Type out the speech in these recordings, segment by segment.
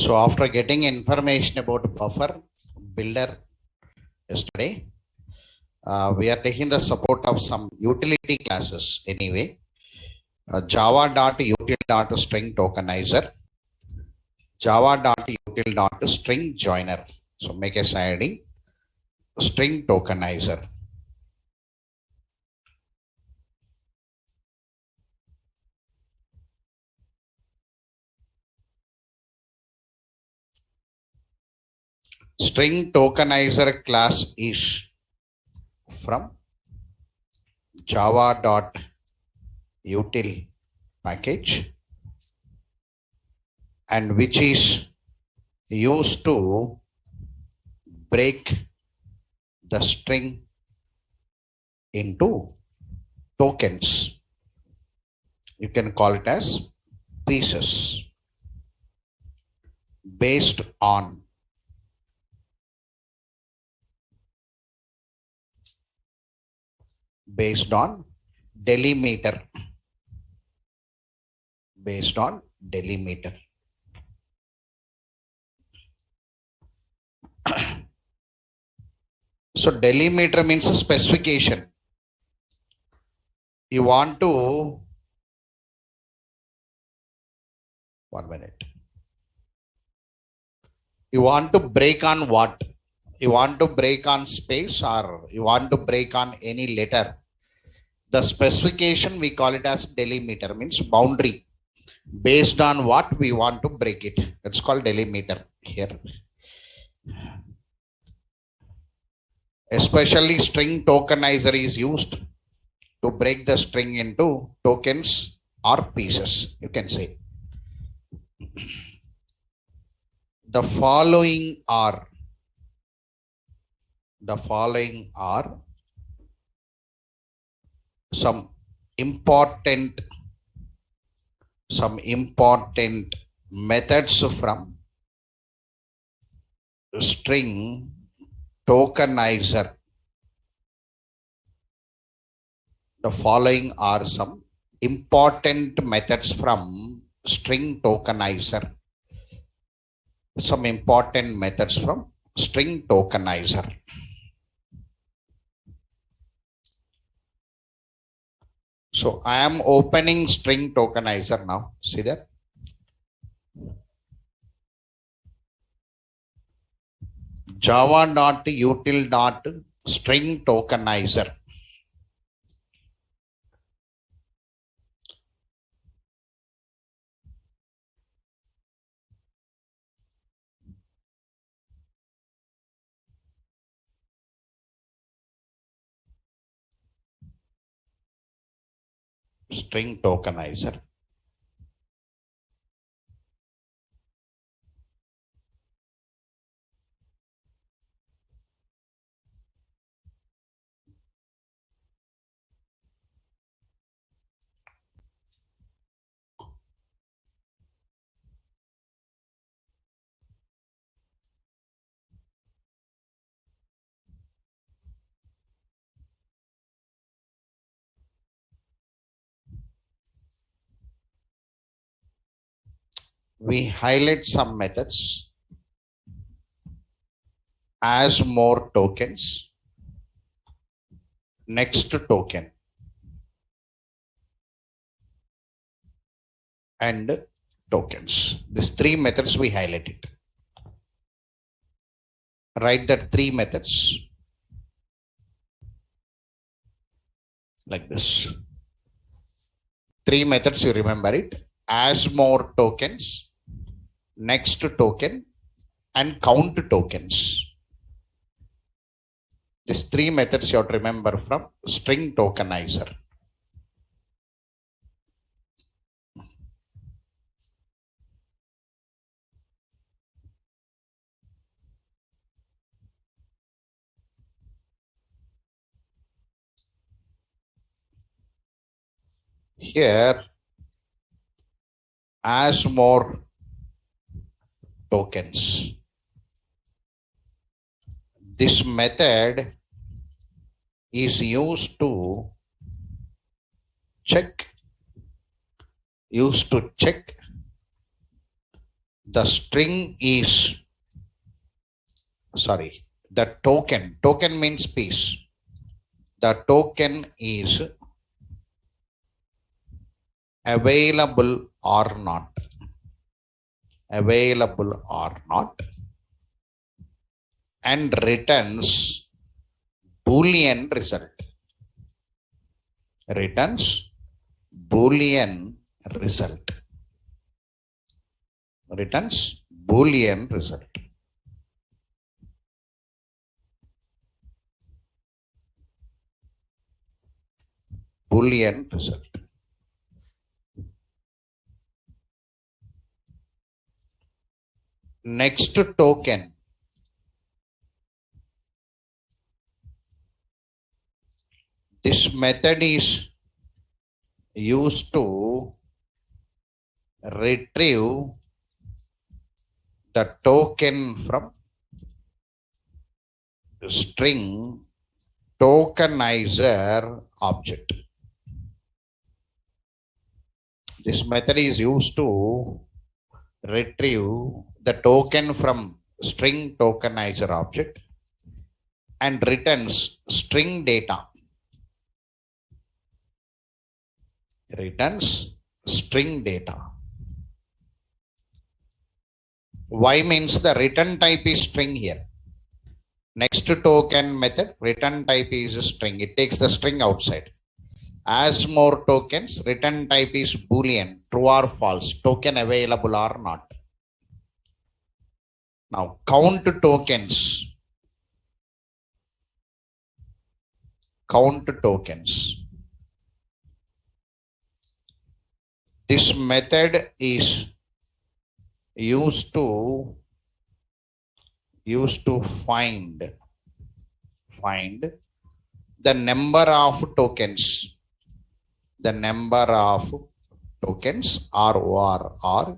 So after getting information about buffer builder yesterday, we are taking the support of some utility classes anyway. Java.util.string tokenizer, Java.util.string joiner. So make a heading string tokenizer. String tokenizer class is from java.util package and which is used to break the string into tokens. You can call it as pieces based on delimiter. Based on delimiter. So delimiter means a specification. You want to, one minute. You want to break on what? You want to break on space or you want to break on any letter. The specification we call it as delimiter, means boundary. Based on what we want to break it. It's called delimiter here. Especially string tokenizer is used to break the string into tokens or pieces, you can say. The following are some important methods from string tokenizer. The following are some important methods from string tokenizer. Some important methods from string tokenizer. So I am opening string tokenizer now. See that? Java.util.string tokenizer. String tokenizer. We highlight some methods as more tokens, next token, and tokens. These three methods we highlighted. Write that three methods like this. Three methods, you remember it. As more tokens, next token, and count tokens. These three methods you have to remember from string tokenizer. Here, as more tokens. This method is used to check the string is, sorry, the token means piece. The token is available or not, and returns Boolean result. Returns Boolean result. Returns Boolean result. Boolean result. Next token. This method is used to retrieve the token from string tokenizer object. This method is used to retrieve the token from string tokenizer object and returns string data. Returns string data. Y means the return type is string here. Next to token method, return type is a string. It takes the string outside. As more tokens, return type is Boolean, true or false, token available or not. Now count tokens. Count tokens. This method is used to find the number of tokens. The number of tokens or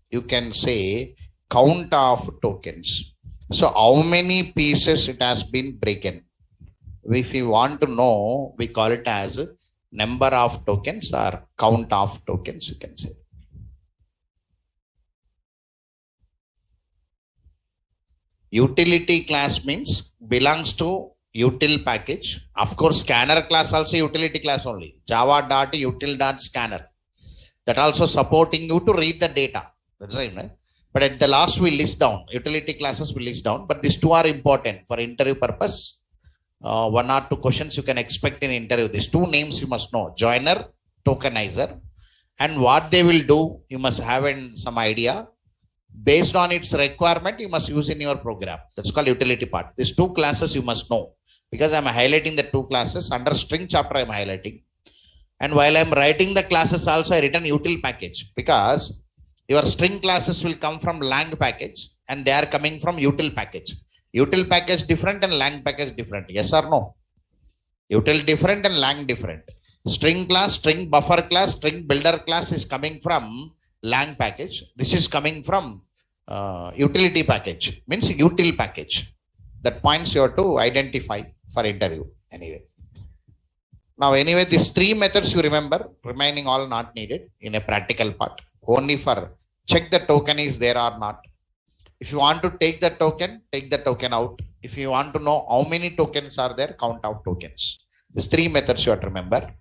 you can say count of tokens. So how many pieces it has been broken? If you want to know, we call it as number of tokens or count of tokens, you can say. Utility class means belongs to util package. Of course, scanner class also utility class only. Java.util.scanner. That also supporting you to read the data. That's right. But at the last we list down. Utility classes we list down. But these two are important for interview purpose. One or two questions you can expect in interview. These two names you must know. Joiner, tokenizer. And what they will do, you must have some idea. Based on its requirement, you must use in your program. That's called utility part. These two classes you must know. Because I'm highlighting the two classes. Under string chapter I'm highlighting. And while I'm writing the classes also, I written util package. Because your string classes will come from lang package. And they are coming from util package. Util package different and lang package different. Yes or no? Util different and lang different. String class, string buffer class, string builder class is coming from lang package. This is coming from utility package. Means util package. That points you have to identify for interview. Anyway. Now anyway, these three methods you remember. Remaining all not needed in a practical part. Only for check the token is there or not. If you want to take the token out. If you want to know how many tokens are there, count of tokens. These three methods you have to remember.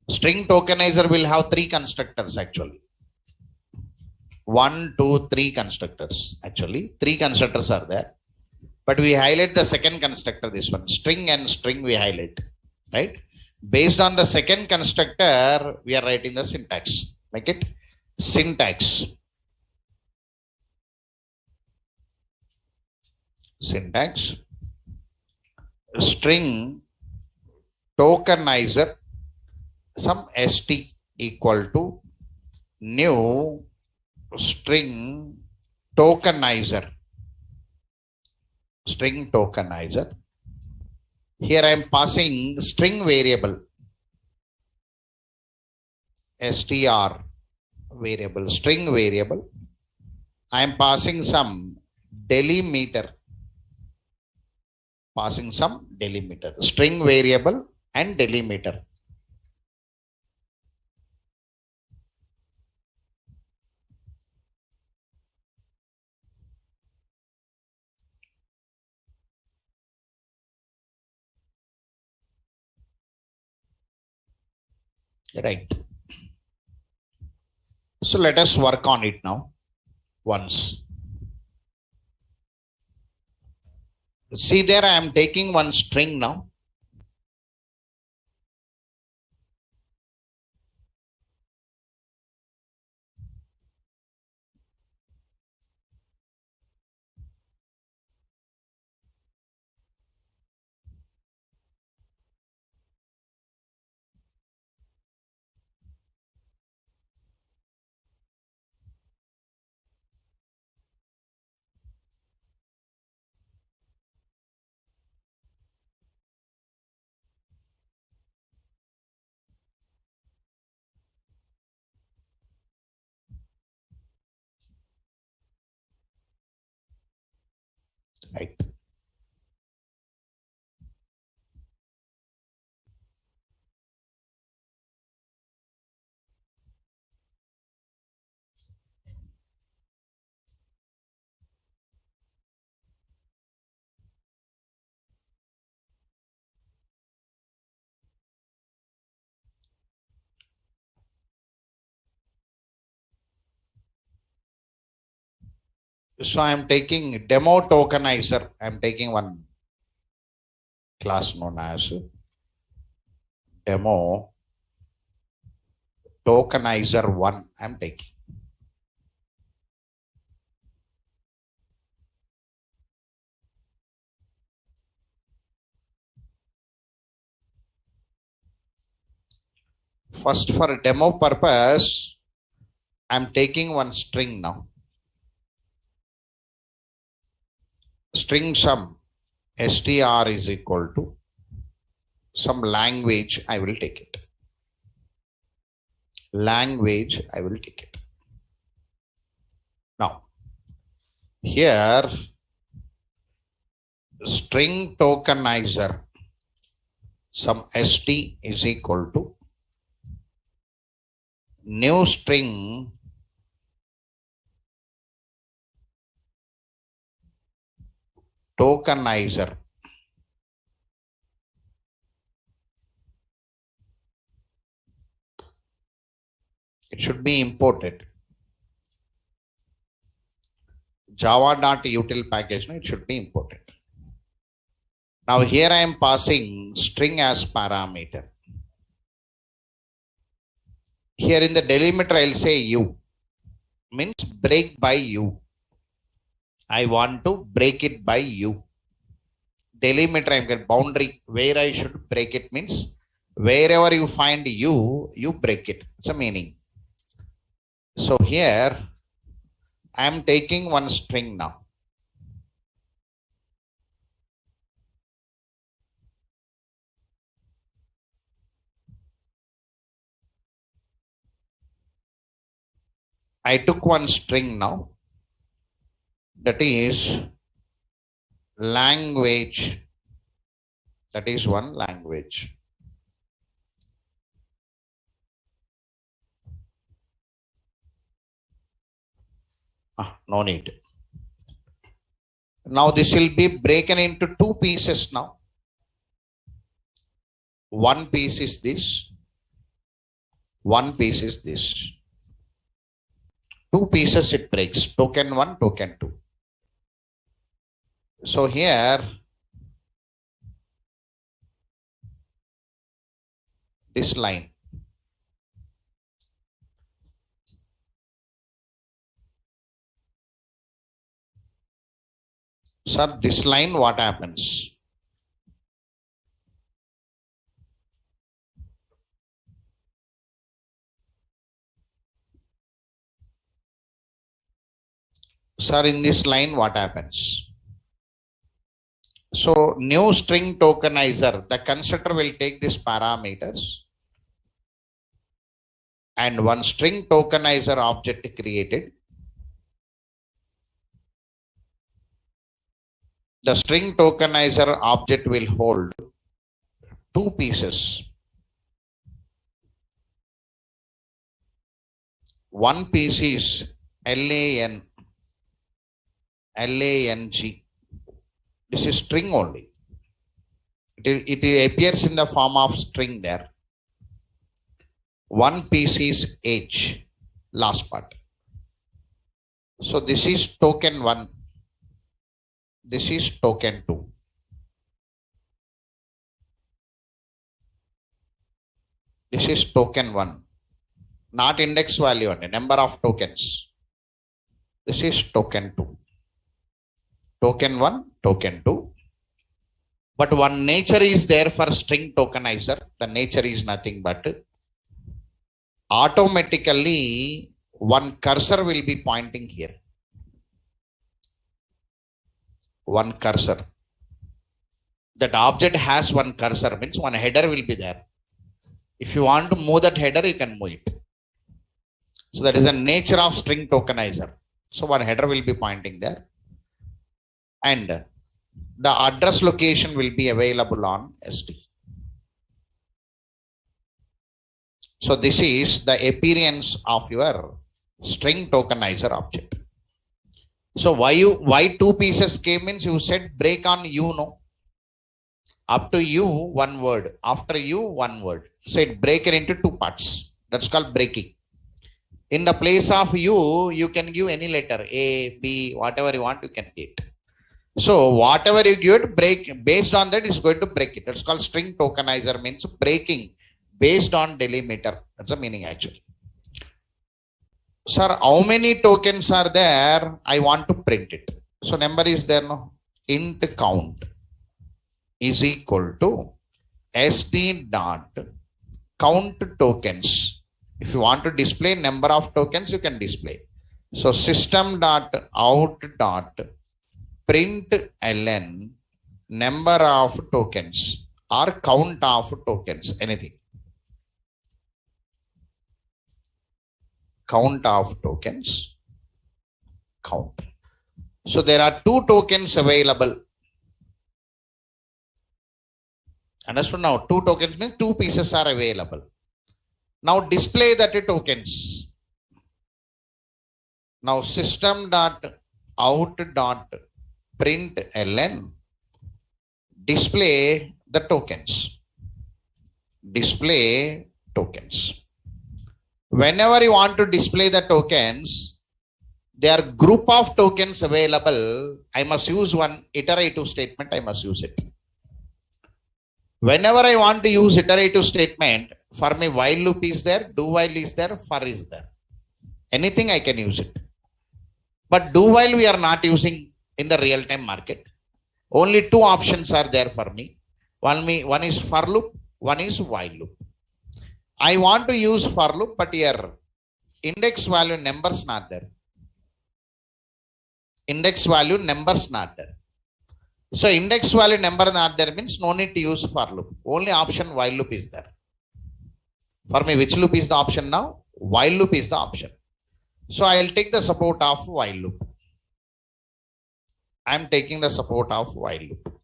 String tokenizer will have three constructors actually. 1, 2, 3 constructors actually. 3 constructors are there. But we highlight the second constructor, this one. String and string we highlight. Right? Based on the second constructor, we are writing the syntax. Make it syntax. Syntax. String tokenizer. Some st equal to new string tokenizer. String tokenizer. Here I am passing string variable. Str variable. String variable. I am passing some delimiter. Passing some delimiter. String variable and delimiter. Right. So let us work on it now once. See there, I am taking one string now. Right. So I am taking demo tokenizer. I am taking one class known as demo tokenizer 1. I am taking. First, for demo purpose, I am taking one string now. String sum str is equal to some language. I will take it. Language, I will take it. Now, here, string tokenizer, some st is equal to new string tokenizer. It should be imported. Java.util package, no, it should be imported. Now here I am passing string as parameter. Here in the delimiter, I'll say u, means break by u. I want to break it by u. Delimiter, I'm getting boundary where I should break it, means wherever you find u, you break it. It's a meaning. So here I am taking one string now. I took one string now. That is language. That is one language. No need. Now this will be broken into two pieces now. One piece is this. One piece is this. Two pieces it breaks. Token 1, token 2. So here, this line. Sir, this line, what happens? Sir, in this line, what happens? So, new string tokenizer, the constructor will take these parameters and one string tokenizer object created. The string tokenizer object will hold two pieces. One piece is LAN, LANG. This is string only. It appears in the form of string there. one piece is age, last part. So this is token 1, this is token 2. This is token 1, not index value and number of tokens. This is token 2. Token 1, token 2. But one nature is there for string tokenizer. The nature is nothing but automatically one cursor will be pointing here. One cursor. That object has one cursor, means one header will be there. If you want to move that header, you can move it. So that is the nature of string tokenizer. So one header will be pointing there. And the address location will be available on ST. So this is the appearance of your string tokenizer object. So why two pieces came means you said break on you, no? Up to you, one word. After you, one word. Said break it into two parts. That's called breaking. In the place of you can give any letter, A, B, whatever you want, you can get. So whatever you give it, break, based on that, it's going to break it. That's called string tokenizer, means breaking based on delimiter. That's the meaning actually. Sir, how many tokens are there? I want to print it. So number is there, no? Int count is equal to st dot count tokens. If you want to display number of tokens, you can display. So system dot out dot print ln number of tokens or count of tokens, anything. Count of tokens, count. So there are two tokens available. Understood now? Two tokens means two pieces are available. Now display that tokens. Now system dot out dot print ln display the tokens. Display tokens. Whenever you want to display the tokens, there are group of tokens available. I must use one iterative statement. I must use it. Whenever I want to use iterative statement, for me while loop is there, do while is there, for is there. Anything I can use it. But do while we are not using in the real time market. Only two options are there for me. One is for loop, one is while loop. I want to use for loop, but here index value numbers not there. Index value numbers not there. So index value number not there means no need to use for loop. Only option while loop is there. For me, which loop is the option now? While loop is the option. So I will take the support of while loop. I am taking the support of while loop.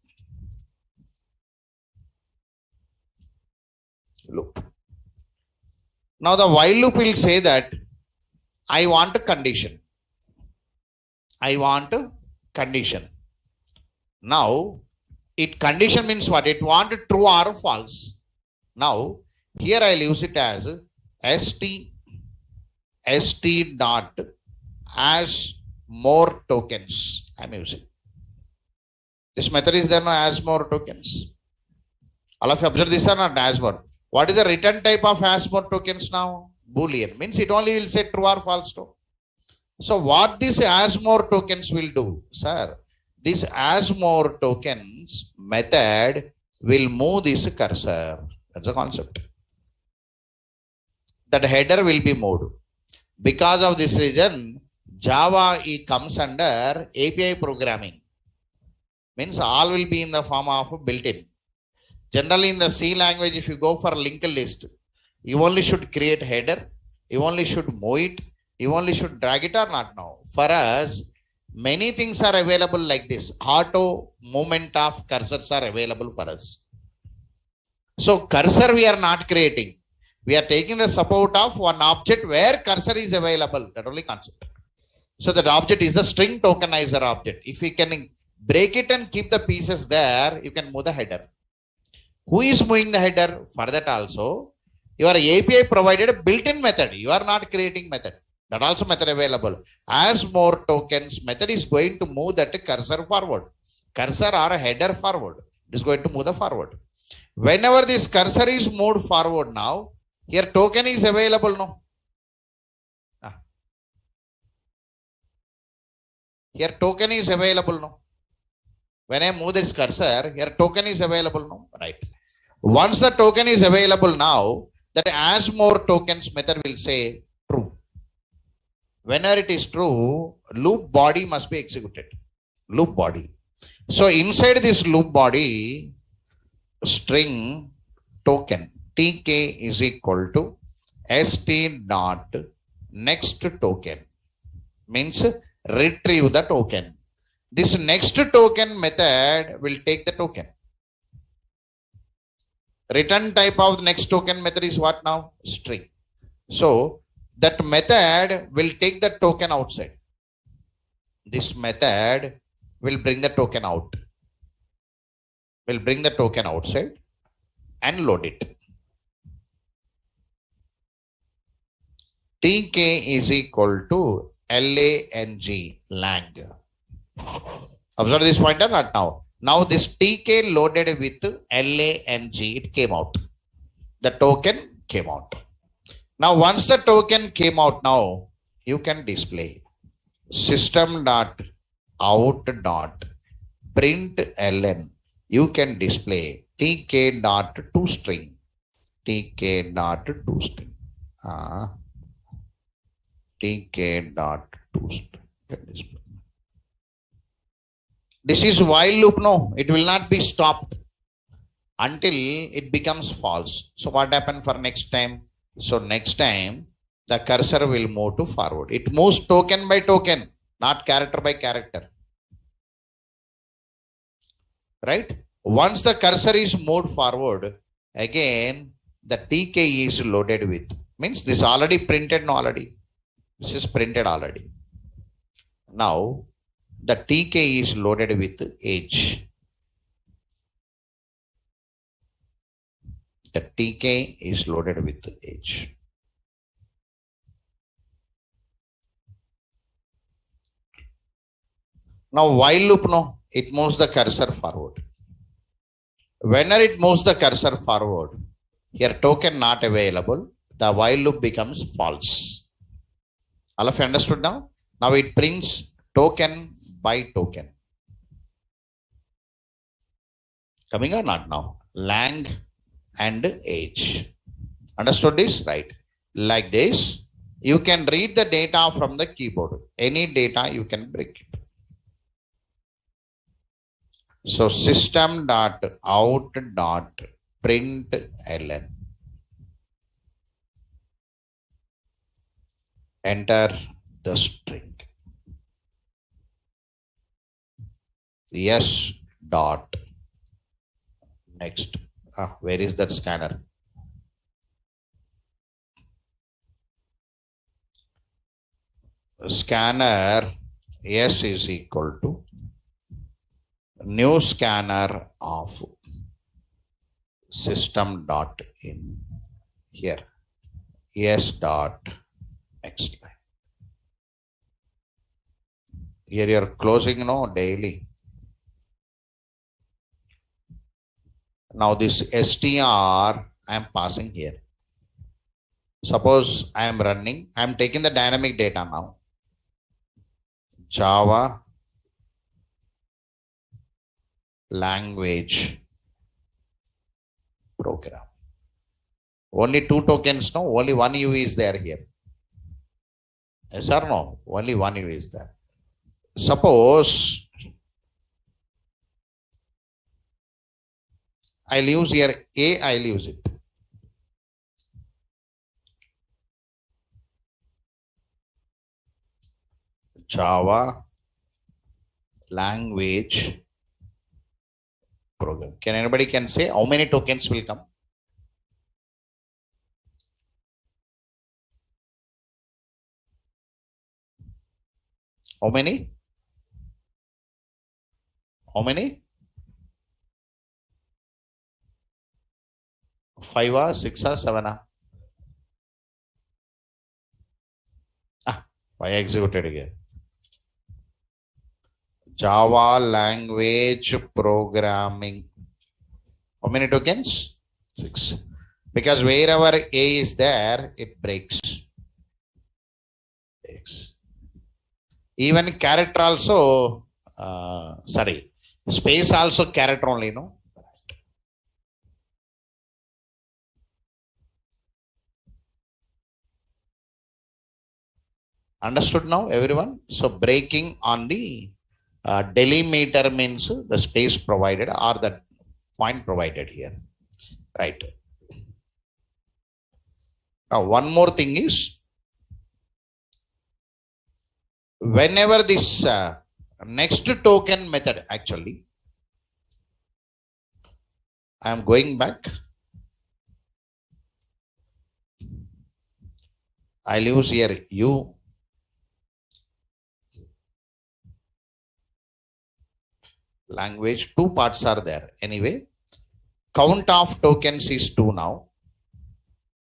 Loop. Now the while loop will say that I want a condition. I want a condition. Now it condition means what? It wanted true or false. Now here I'll use it as st dot as more tokens. I'm using. This method is there, no, as more tokens. All of you observe this or not? As more. What is the return type of as more tokens now? Boolean. Means it only will say true or false. No? So what this as more tokens will do? Sir, this as more tokens method will move this cursor. That's the concept. That header will be moved. Because of this reason, Java comes under API programming. Means all will be in the form of built-in. Generally in the C language, if you go for linked list, you only should create header, you only should move it, you only should drag it or not now. For us, many things are available like this. Auto movement of cursors are available for us. So cursor we are not creating. We are taking the support of one object where cursor is available. That only concept. So that object is the string tokenizer object. If we can break it and keep the pieces there, you can move the header. Who is moving the header? For that also, Your API provided a built-in method. You are not creating method. That also method available. As more tokens, method is going to move that cursor forward. Cursor or header forward. It is going to move the forward. Whenever this cursor is moved forward now, here token is available now. Here token is available now. When I move this cursor, here token is available now. Right. Once the token is available now, that as more tokens method will say true. Whenever it is true, loop body must be executed. Loop body. So inside this loop body, string token tk is equal to st dot next token, means retrieve the token. This next token method will take the token. Return type of the next token method is what now? String. So that method will take the token outside. This method will bring the token out. Will bring the token outside and load it. tk is equal to lang. Observe this pointer not now. Now this tk loaded with lang, it came out. The token came out. Now once the token came out, now you can display system dot out dot println. You can display tk dot toString. tk dot toString. tk dot toString. This is while loop. No, it will not be stopped until it becomes false. So what happened for next time? So next time the cursor will move to forward. It moves token by token, not character by character. Right? Once the cursor is moved forward, again the tk is loaded with. Means this already printed no already. This is printed already. Now the tk is loaded with age. The tk is loaded with age. Now while loop, no, it moves the cursor forward. Whenever it moves the cursor forward, here token not available, the while loop becomes false. All of you understood now? Now it prints token by token. Coming or not now? Lang and age. Understood this? Right. Like this, you can read the data from the keyboard. Any data you can break it. So system dot out dot println. Enter the string. Yes dot next. Where is that scanner? Scanner yes is equal to new scanner of system dot in here. Yes dot next line. Here you're closing no daily. Now this str I am passing here. Suppose I am running, I am taking the dynamic data now. Java language program. Only two tokens, no? Only one UV is there here. Yes or no? Only one UV is there. Suppose I'll use here A, I'll use it. Java language program. Can anybody can say how many tokens will come? How many? How many? 5 or 6 or 7? Why executed again? Java language programming. How many tokens? 6. Because wherever A is there, it breaks. Even character also, space also character only, no? Understood now, everyone? So breaking on the delimiter means the space provided or the point provided here, right? Now, one more thing is, whenever this next token method, actually, I am going back. I'll use here U. Language, 2 parts are there. Anyway, count of tokens is 2 now.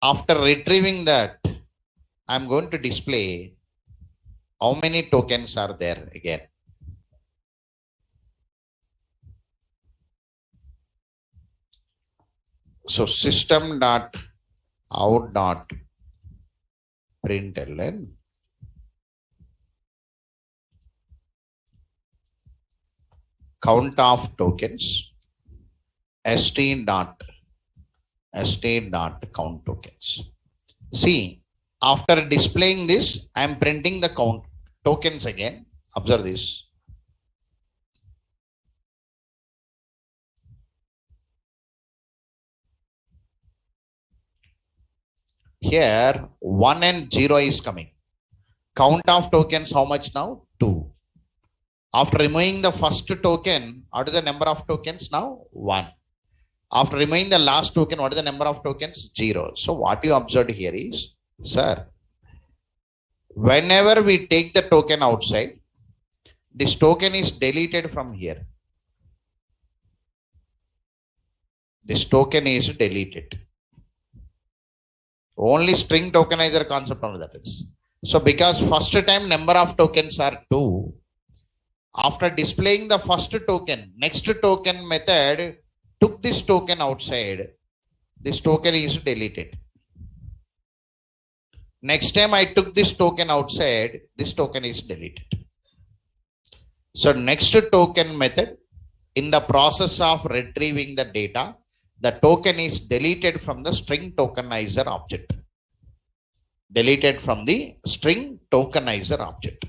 After retrieving that, I'm going to display how many tokens are there again. So system dot out dot println count of tokens st dot count tokens. See, after displaying this, I am printing the count tokens again. Observe this. Here 1 and 0 is coming. Count of tokens, how much now? 2. After removing the first token, what is the number of tokens now? 1. After removing the last token, what is the number of tokens? 0. So what you observed here is, sir, whenever we take the token outside, this token is deleted from here. This token is deleted. Only string tokenizer concept only that is. So because first time number of tokens are 2, after displaying the first token, next token method took this token outside. This token is deleted. Next time I took this token outside, this token is deleted. So next token method, in the process of retrieving the data, the token is deleted from the string tokenizer object. Deleted from the string tokenizer object.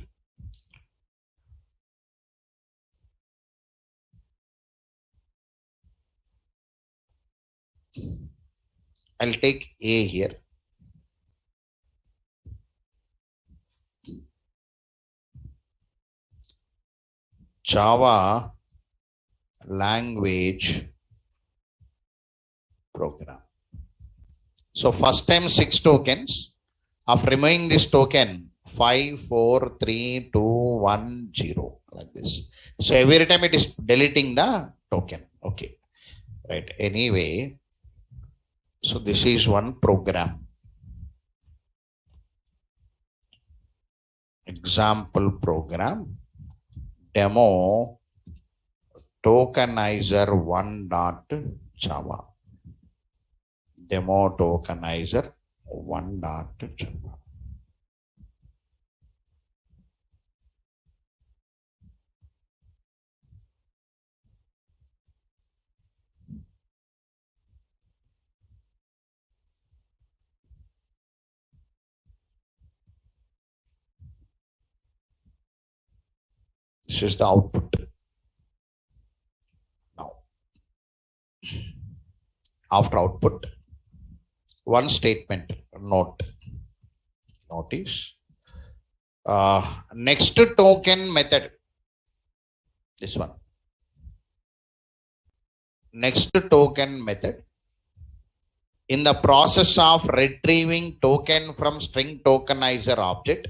I'll take A here. Java language program. So first time 6 tokens. After removing this token, 5, 4, 3, 2, 1, 0, like this. So every time it is deleting the token. Okay. Right. Anyway, so this is one program. Example program. Demo tokenizer 1.java. Demo tokenizer 1.java. This is the output. Now, after output, one statement note. Notice next token method. This one. Next token method. In the process of retrieving token from string tokenizer object,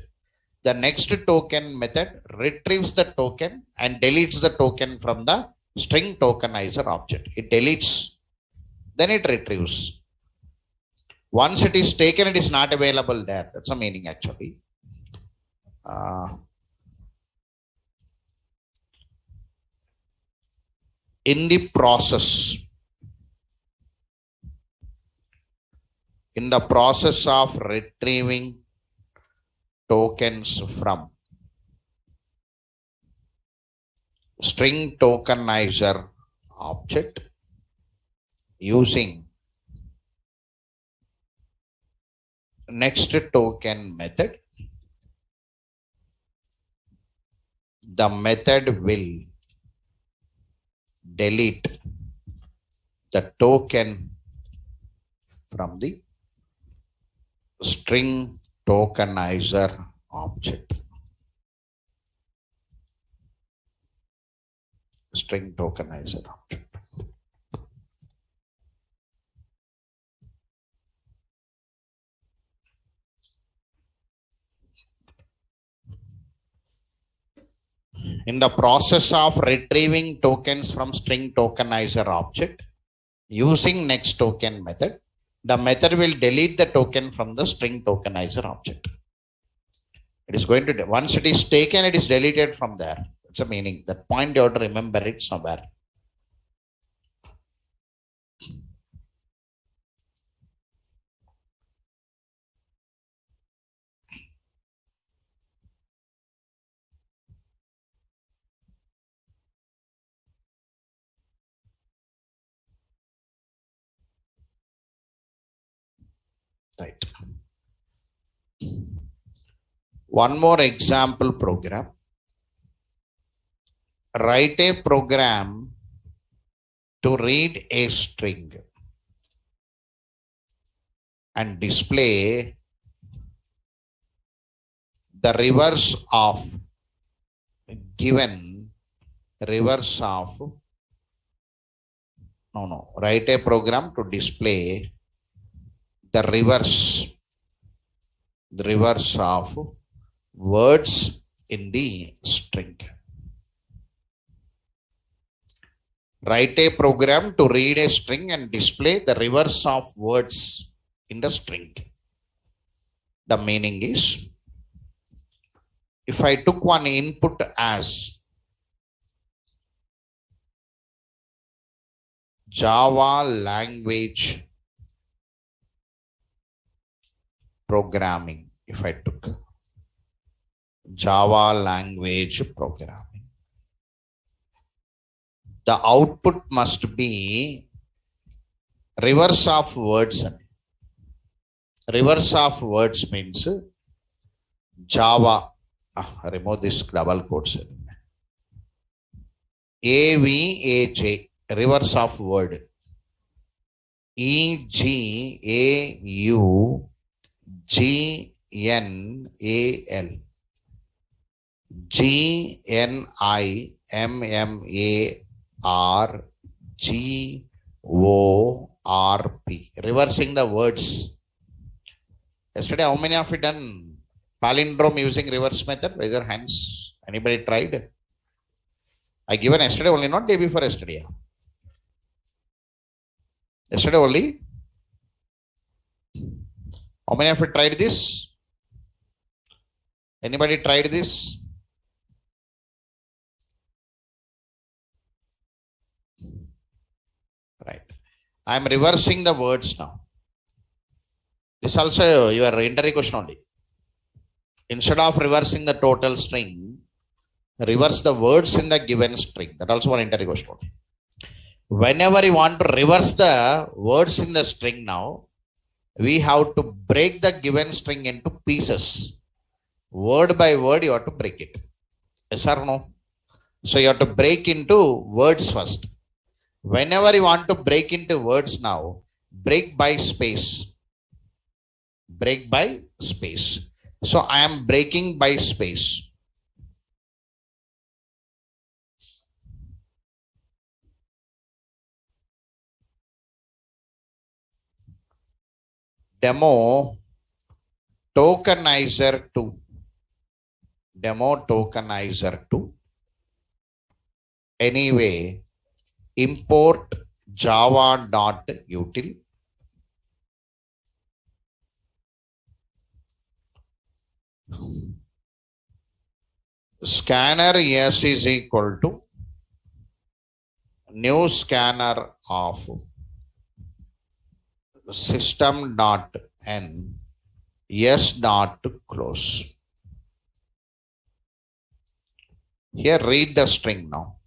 the next token method retrieves the token and deletes the token from the string tokenizer object. It deletes, then it retrieves. Once it is taken, it is not available there. That's the meaning actually. in the process of retrieving tokens from string tokenizer object using next token method, the method will delete the token from the string tokenizer object. String tokenizer object. In the process of retrieving tokens from string tokenizer object using next token method, the method will delete the token from the string tokenizer object. It is going to, once it is taken, it is deleted from there. It's a meaning. That point you have to remember it somewhere. Right. One more example program. Write a program to read a string and display the reverse of given reverse of write a program to display the reverse of words in the string. Write a program to read a string and display the reverse of words in the string. The meaning is, if I took one input as Java language programming, if I took Java language programming, the output must be reverse of words. Reverse of words means Java. Remove this double quotes. AVAJ, reverse of word. EGAUGNAL. GNIMARGORP. Reversing the words. Yesterday, how many of you done palindrome using reverse method? Raise your hands. Anybody tried? I given yesterday only, not day before yesterday. Yesterday only. How many of you tried this? Anybody tried this? Right. I am reversing the words now. This also your entry question only. Instead of reversing the total string, reverse the words in the given string. That also one entry question only. Whenever you want to reverse the words in the string now, we have to break the given string into pieces. Word by word, you have to break it. Yes or no? So you have to break into words first. Whenever you want to break into words now, break by space. Break by space. So I am breaking by space. Demo tokenizer 2. Demo tokenizer 2. Anyway, import java.util. scanner S is equal to new scanner of system dot n S dot close. Here read the string now.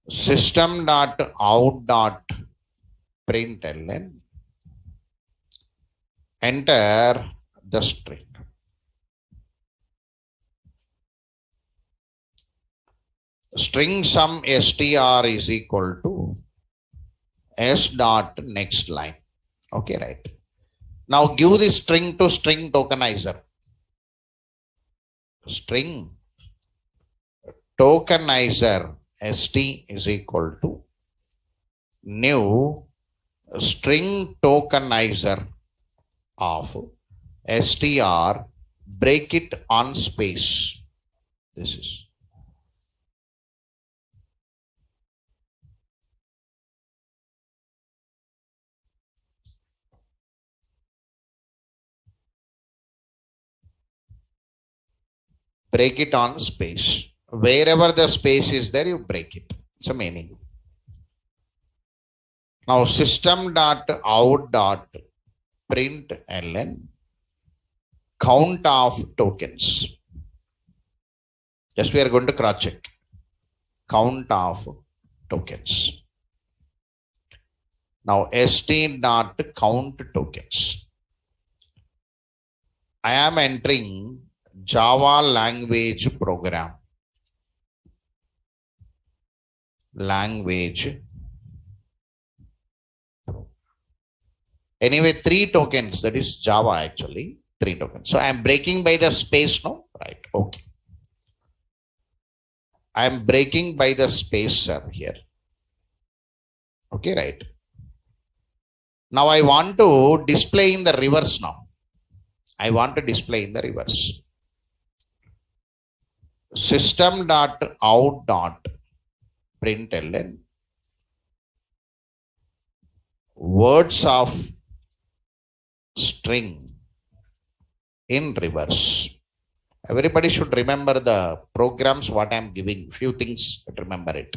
System dot out dot println. Enter the string. String sum str is equal to s dot next line. Okay, right. Now give the string to string tokenizer. String tokenizer st is equal to new string tokenizer of str, break it on space. This is break it on space. Wherever the space is there, you break it. It's a meaning. Now system dot out dot println count of tokens. Just we are going to cross check. Count of tokens. Now st dot count tokens. I am entering Java language program. Language. Anyway, 3 tokens. That is Java actually. 3 tokens. So I am breaking by the space now. Right. Okay. I am breaking by the space here. Okay, right. Now I want to display in the reverse now. I want to display in the reverse. System dot out dot println words of string in reverse. Everybody should remember the programs what I am giving. Few things, but remember it.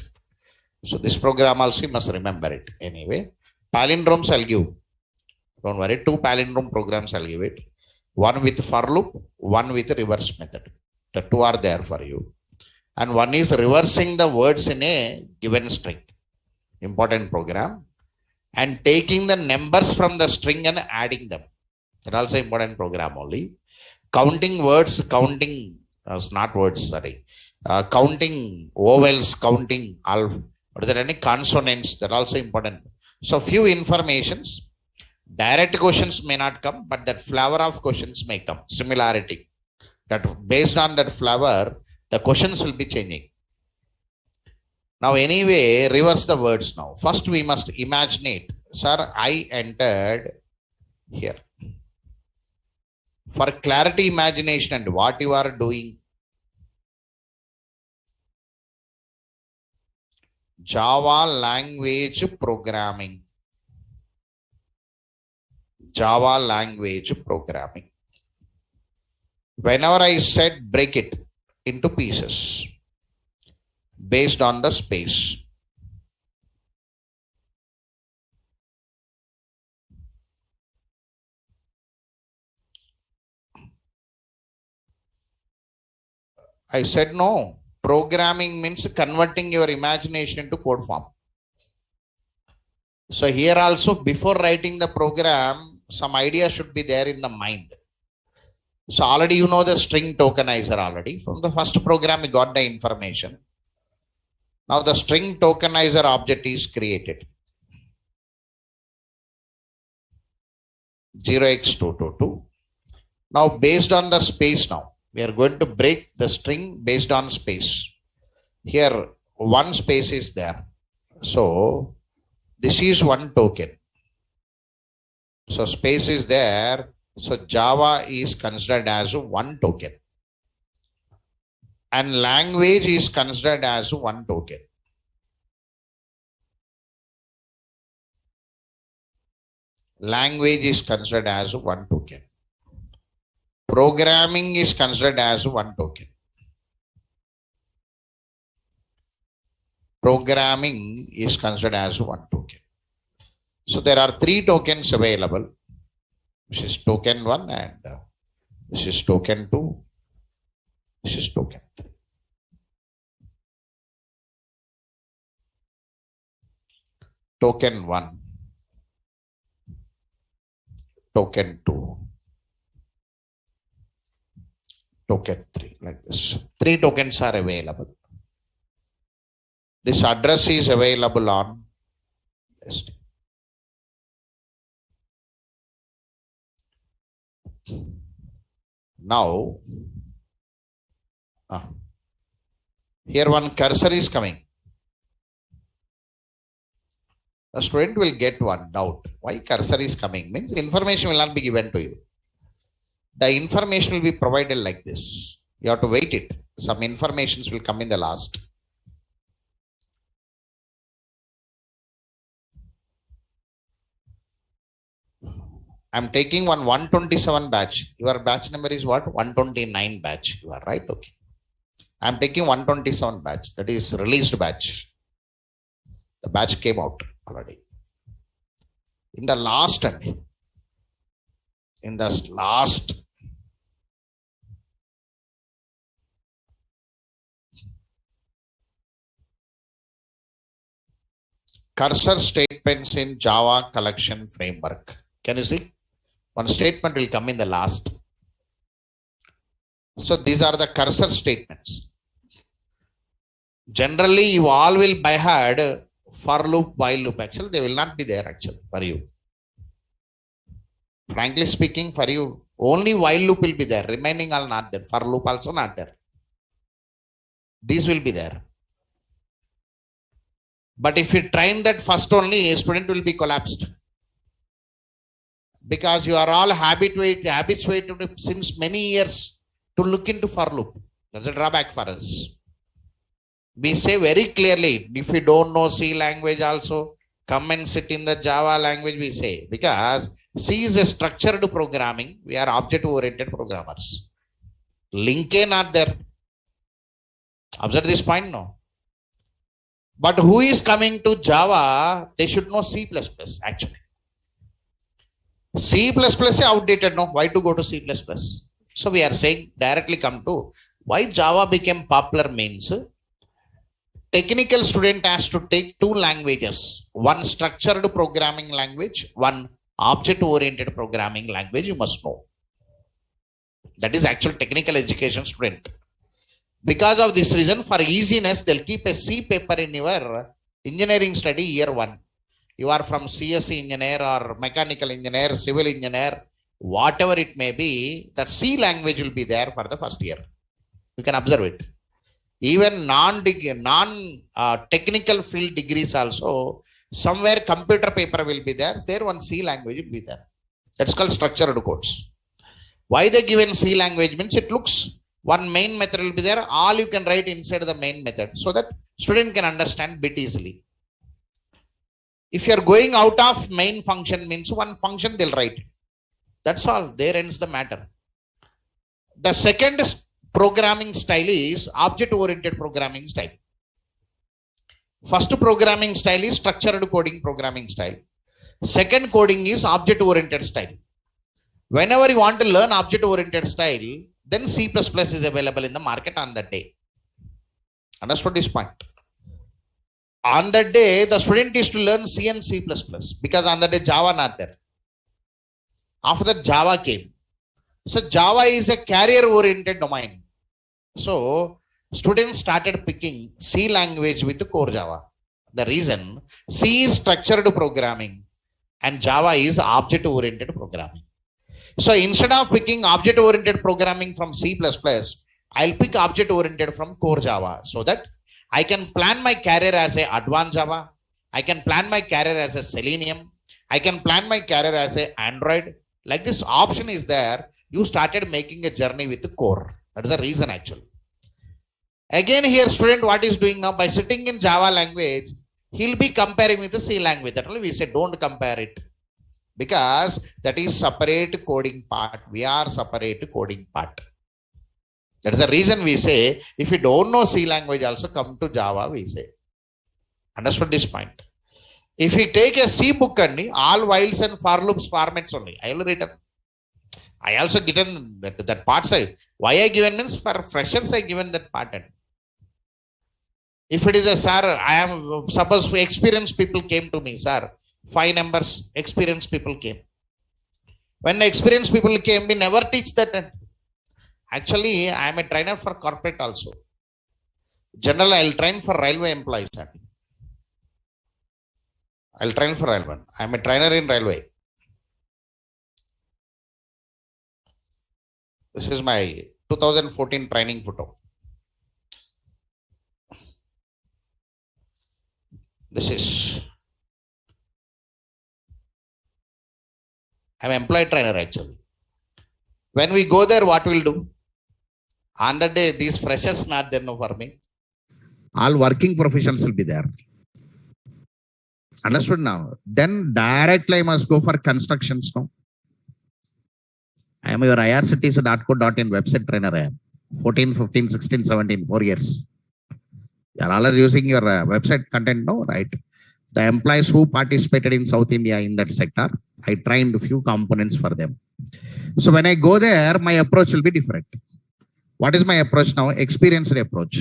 So this program also you must remember it. Anyway, palindromes I'll give. Don't worry, 2 palindrome programs I'll give it. One with for loop, one with reverse method. The 2 are there for you. And one is reversing the words in a given string. Important program. And taking the numbers from the string and adding them. That also important program only. Counting words, counting, not words, sorry. Counting vowels, counting what is there any consonants, that also important. So few informations. Direct questions may not come, but that flavor of questions may come. Similarity. That based on that flavor, the questions will be changing. Now anyway, reverse the words now. First we must imagine it. Sir, I entered here. For clarity imagination and what you are doing. Java language programming. Java language programming. Whenever I said break it into pieces based on the space. I said no. Programming means converting your imagination into code form. So here also before writing the program, some idea should be there in the mind. So already you know the string tokenizer already. From the first program, you got the information. Now the string tokenizer object is created. 0x222. Now based on the space now, we are going to break the string based on space. Here one space is there. So this is one token. So space is there. So Java is considered as one token. And language is considered as one token. Language is considered as one token. Programming is considered as one token. programming is considered as one token. So there are 3 tokens available. This is token 1 and this is token 2. This is token 3. Token 1, token 2, token 3, like this. 3 tokens are available. This address is available on this. Now, here one cursor is coming. The student will get one doubt. Why cursor is coming? Means information will not be given to you. The information will be provided like this. You have to wait it. Some informations will come in the last. I'm taking 127 batch. Your batch number is what? 129 batch. You are right. Okay. I'm taking 127 batch. That is released batch. The batch came out already. In the last cursor statements in Java collection framework. Can you see? One statement will come in the last. So these are the cursor statements. Generally, you all will by heart for loop, while loop. Actually, they will not be there actually for you. Frankly speaking, for you, only while loop will be there. Remaining all not there. For loop also not there. These will be there. But if you train that first only, a student will be collapsed. Because you are all habituated since many years to look into for loop. That's a drawback for us. We say very clearly, if you don't know C language also, come and sit in the Java language, we say. Because C is a structured programming. We are object-oriented programmers. Link not there. Observe this point, no? But who is coming to Java, they should know C++ actually. C++ is outdated, no? Why to go to C++? So we are saying directly come to why Java became popular means technical student has to take 2 languages, one structured programming language, one object-oriented programming language you must know. That is actual technical education student. Because of this reason, for easiness, they'll keep a C paper in your engineering study year 1. You are from CSE engineer or mechanical engineer, civil engineer, whatever it may be, that C language will be there for the first year. You can observe it. Even non-technical field degrees also, somewhere computer paper will be there. There one C language will be there. That's called structured codes. Why they given C language means it looks one main method will be there. All you can write inside the main method so that student can understand bit easily. If you are going out of main function means one function they'll write. That's all. There ends the matter. The second programming style is object-oriented programming style. First programming style is structured coding programming style. Second coding is object-oriented style. Whenever you want to learn object-oriented style, then C++ is available in the market on that day. Understood this point? On that day, the student is to learn C and C++ because on that day Java not there. After that Java came. So Java is a carrier-oriented domain. So students started picking C language with the core Java. The reason C is structured programming and Java is object-oriented programming. So instead of picking object-oriented programming from C++, I'll pick object-oriented from core Java so that I can plan my career as a advanced Java. I can plan my career as a Selenium. I can plan my career as a Android. Like this option is there. You started making a journey with the core. That is the reason actually. Again here student what is doing now by sitting in Java language, he'll be comparing with the C language. That only we say don't compare it. Because that is separate coding part. We are separate coding part. That is the reason we say, if you don't know C language also come to Java, we say. Understood this point? If we take a C book and all whiles and for loops formats only, I will written. I also given that part side. Why I given means for freshers I given that part. If it is a sir, I am suppose experienced people came to me, sir. 5 numbers experienced people came. When the experienced people came, we never teach that. Actually, I am a trainer for corporate also. Generally, I will train for railway employees. I will train for railway. I am a trainer in railway. This is my 2014 training photo. This is, I'm employee trainer actually. When we go there, what we'll do? On the day, these freshers not there no for me. All working professionals will be there. Understood now? Then directly I must go for constructions now. I am your irctc.co.in website trainer. I am 14, 15, 16, 17, 4 years. You are all using your website content now, right? The employees who participated in South India in that sector, I trained a few components for them. So when I go there, my approach will be different. What is my approach now? Experienced approach.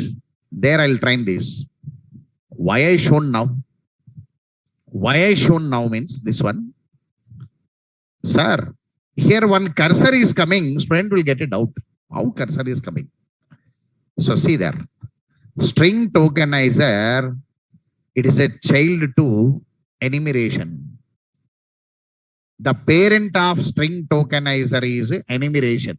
There I'll train this. Why I shown now? Why I shown now means this one. Sir, here one cursor is coming, student will get a doubt. How cursor is coming? So see there. String tokenizer, it is a child to enumeration. The parent of string tokenizer is enumeration.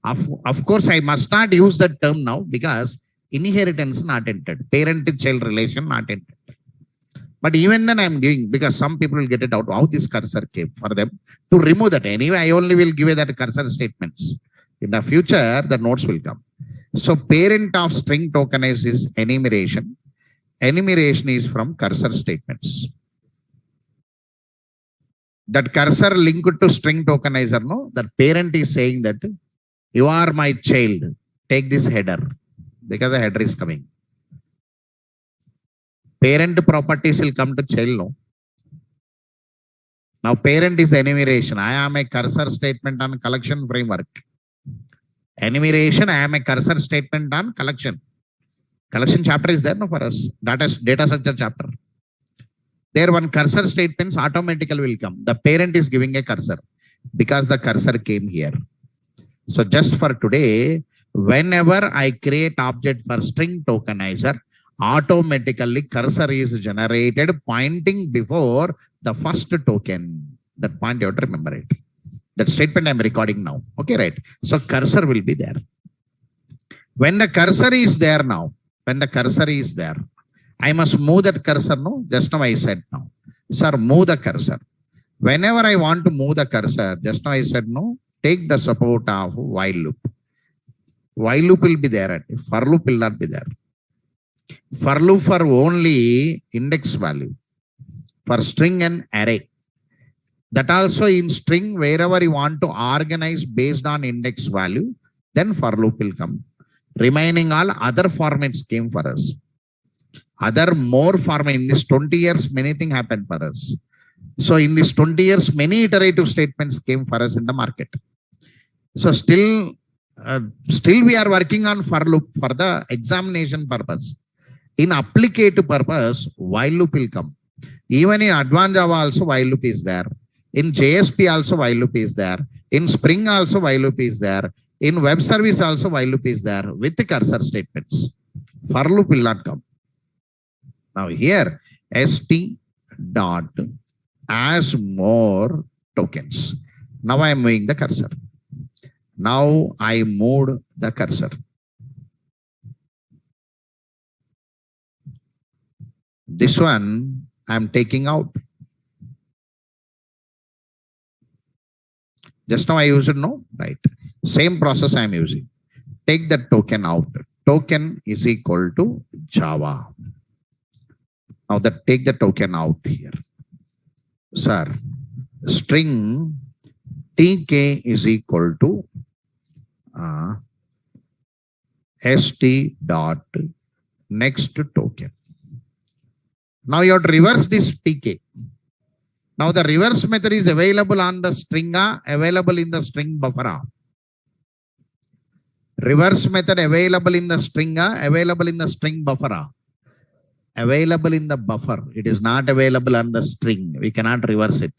Of course, I must not use that term now because inheritance not entered. Parent-child relation not entered. But even then I am giving, because some people will get it out, how this cursor came for them to remove that. Anyway, I only will give that cursor statements. In the future, the notes will come. So parent of string tokenize is enumeration. Enumeration is from cursor statements. That cursor linked to string tokenizer, no? That parent is saying that you are my child. Take this header because the header is coming. Parent properties will come to child, no? Now parent is enumeration. I am a cursor statement on collection framework. Enumeration, I am a cursor statement on collection. Collection chapter is there no for us. Data structure chapter. There one cursor statements automatically will come. The parent is giving a cursor because the cursor came here. So just for today, whenever I create object for string tokenizer, automatically cursor is generated pointing before the first token. That point you have to remember it. That statement I am recording now. Okay, right. So cursor will be there. When the cursor is there now, when the cursor is there, I must move that cursor, no? Just now I said now. Sir, move the cursor. Whenever I want to move the cursor, just now I said no, take the support of while loop. While loop will be there. For loop will not be there. For loop for only index value. For string and array. That also in string, wherever you want to organize based on index value, then for loop will come. Remaining all other formats came for us. Other more format in this 20 years, many things happened for us. So in this 20 years, many iterative statements came for us in the market. So still we are working on for loop for the examination purpose. In applicative purpose, while loop will come. Even in advanced Java also while loop is there. In JSP also while loop is there. In Spring also while loop is there. In web service also while loop is there with the cursor statements. For loop will not come. Now here st dot as more tokens. Now I am moving the cursor. Now I moved the cursor. This one I am taking out. Just now I used it, no? Right. Same process I am using. Take the token out. Token is equal to Java. Now that take the token out here. Sir, string tk is equal to st dot next token. Now you have to reverse this TK. Now the reverse method is available on the string A, available in the string buffer A. Reverse method available in the string A, available in the string buffer A. Available in the buffer. It is not available on the string. We cannot reverse it.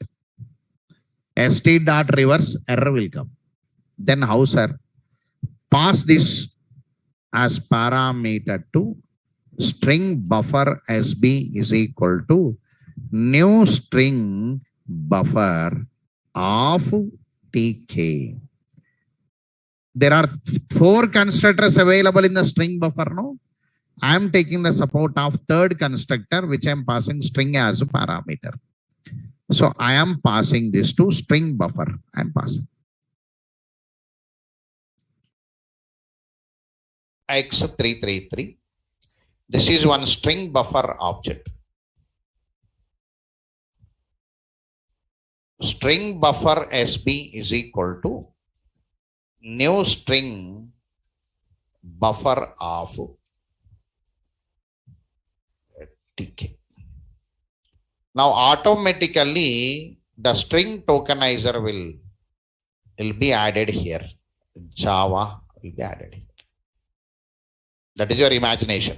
st.reverse error will come. Then how, sir? Pass this as parameter to string buffer SB is equal to new string buffer of TK. There are 4 constructors available in the string buffer. No, I am taking the support of third constructor, which I am passing string as a parameter. So I am passing this to string buffer. I am passing X333. This is one string buffer object. String buffer SB is equal to new string buffer of TK. Now automatically the string tokenizer will be added here. Java will be added here. That is your imagination.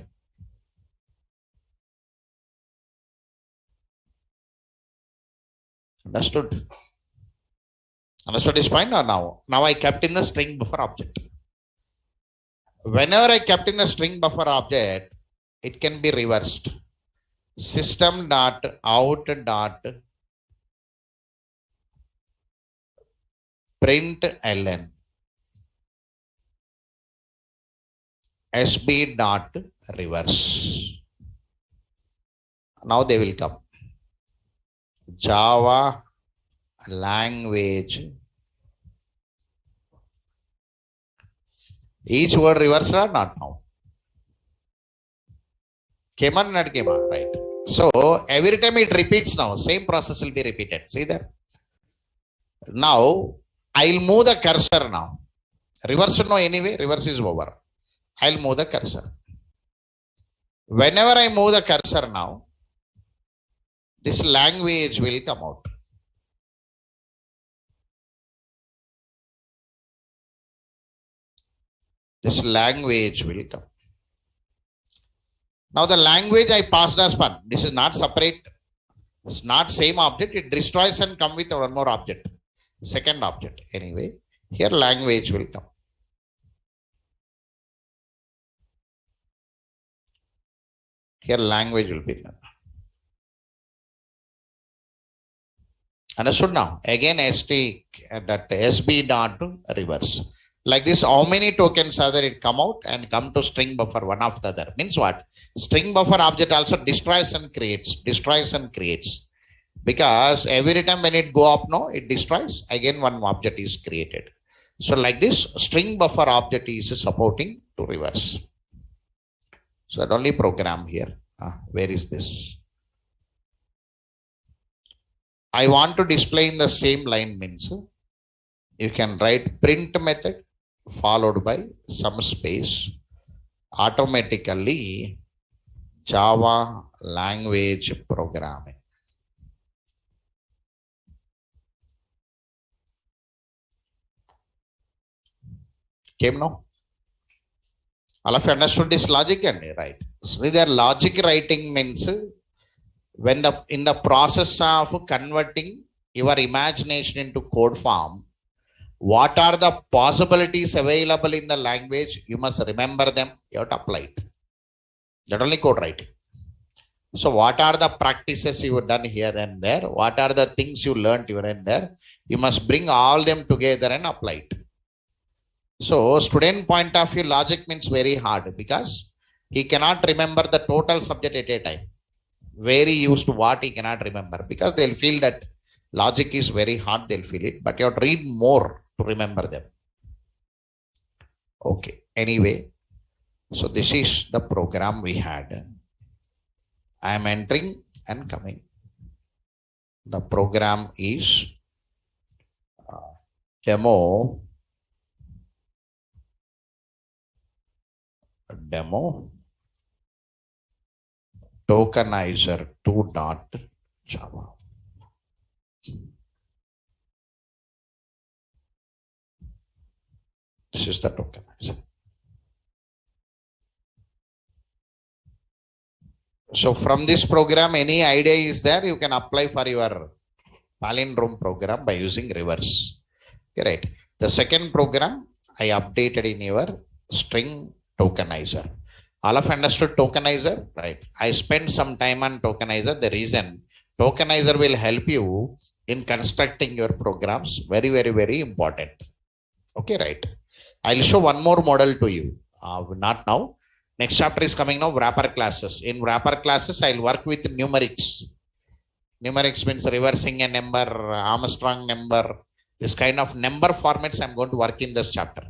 Understood? Understood is fine or now? Now I kept in the string buffer object. Whenever I kept in the string buffer object, it can be reversed. System dot out dot println SB dot reverse. Now they will come. Java language. Each word reversed or not now? Came on, not came on, right? So every time it repeats now, same process will be repeated. See there? Now I'll move the cursor now. Reverse no anyway, reverse is over. I'll move the cursor. Whenever I move the cursor now, this language will come out. This language will come. Now the language I passed as one. This is not separate. It's not same object. It destroys and come with one more object. Second object. Anyway, here language will come. Here language will be done. Understood now? Again, that SB dot reverse. Like this, how many tokens are there? It come out and come to string buffer one after the other. Means what? String buffer object also destroys and creates. Destroys and creates. Because every time when it go up, no, it destroys. Again, one object is created. So like this, string buffer object is supporting to reverse. So that only program here. Where is this? I want to display in the same line means you can write print method followed by some space. Automatically Java language programming. Came now? All of you understood this logic, and right? So their logic writing means when in the process of converting your imagination into code form, what are the possibilities available in the language? You must remember them. You have to apply it. That only code writing. So what are the practices you have done here and there? What are the things you learned here and there? You must bring all them together and apply it. So student point of view, logic means very hard because he cannot remember the total subject at a time. Very used to what he cannot remember because they'll feel that logic is very hard. They'll feel it, but you have to read more to remember them. Okay. Anyway, so this is the program we had. I am entering and coming. The program is demo tokenizer 2 dot Java. This is the tokenizer. So from this program, any idea is there, you can apply for your palindrome program by using reverse. Okay, right. The second program I updated in your string tokenizer. All of understood tokenizer, right? I spent some time on tokenizer. The reason tokenizer will help you in constructing your programs. Very, very, very important. Okay, right. I'll show one more model to you. Not now. Next chapter is coming now, wrapper classes. In wrapper classes, I'll work with numerics. Numerics means reversing a number, Armstrong number, this kind of number formats I'm going to work in this chapter.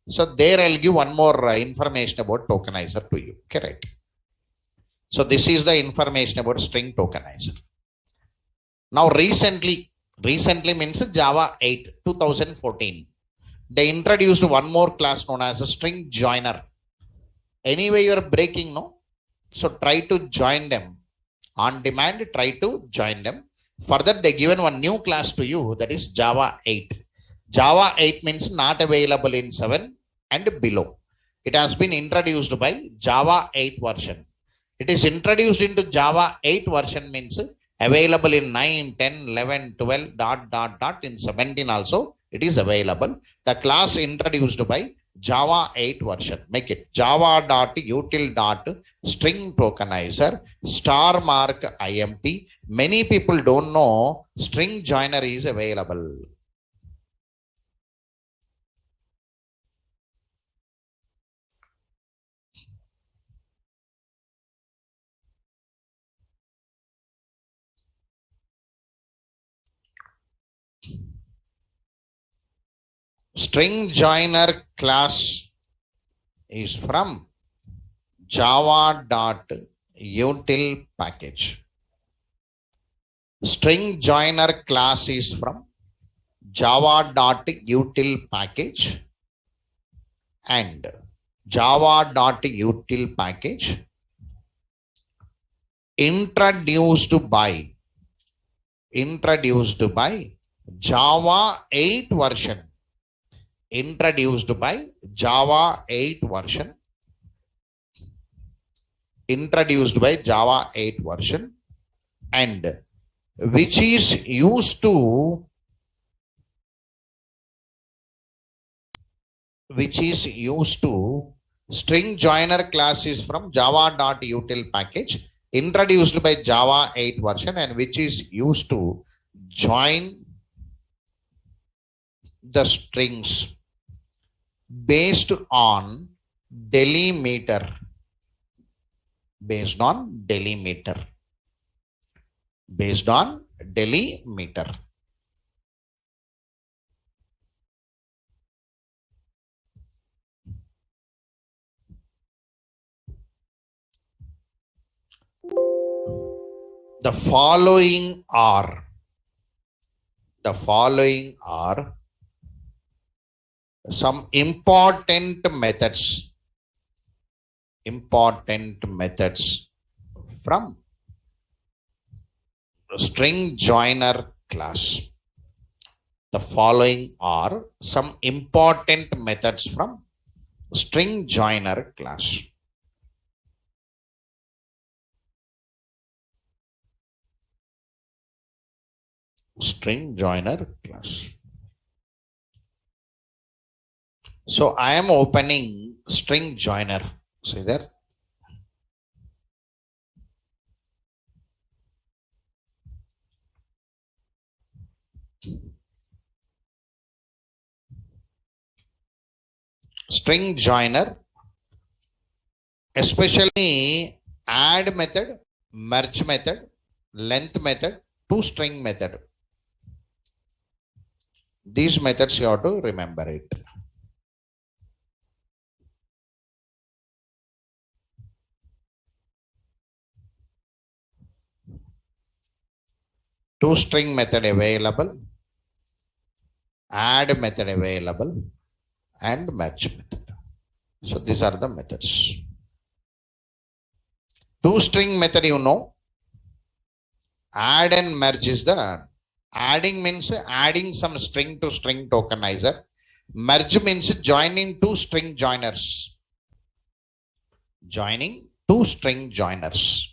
So there I'll give one more information about tokenizer to you. Correct. So this is the information about string tokenizer. Now recently means Java 8, 2014. They introduced one more class known as a string joiner. Anyway, you're breaking, no? So try to join them. On demand, try to join them. For that, they given one new class to you, that is Java 8. Java 8 means not available in 7 and below. It has been introduced by Java 8 version. It is introduced into Java 8 version means available in 9, 10, 11, 12, ... in 17 also. It is available. The class introduced by Java 8 version. Make it java.util.string tokenizer star mark IMP. Many people don't know string joiner is available. String joiner class is from java.util package. String joiner class is from java.util package and java.util package introduced by Java 8 version. Introduced by Java 8 version. Introduced by Java 8 version and which is used to string joiner class is from java.util package introduced by Java 8 version and which is used to join the strings based on delimiter. Based on delimiter. The following are some important methods from string joiner class. The following are some important methods from string joiner class. String joiner class. So I am opening string joiner. See there. String joiner, especially add method, merge method, length method, toString method. These methods you have to remember it. ToString method available, add method available, and merge method. So these are the methods. Two-string method, you know. Add and merge is the adding means adding some string to string tokenizer. Merge means joining two string joiners. Joining two string joiners.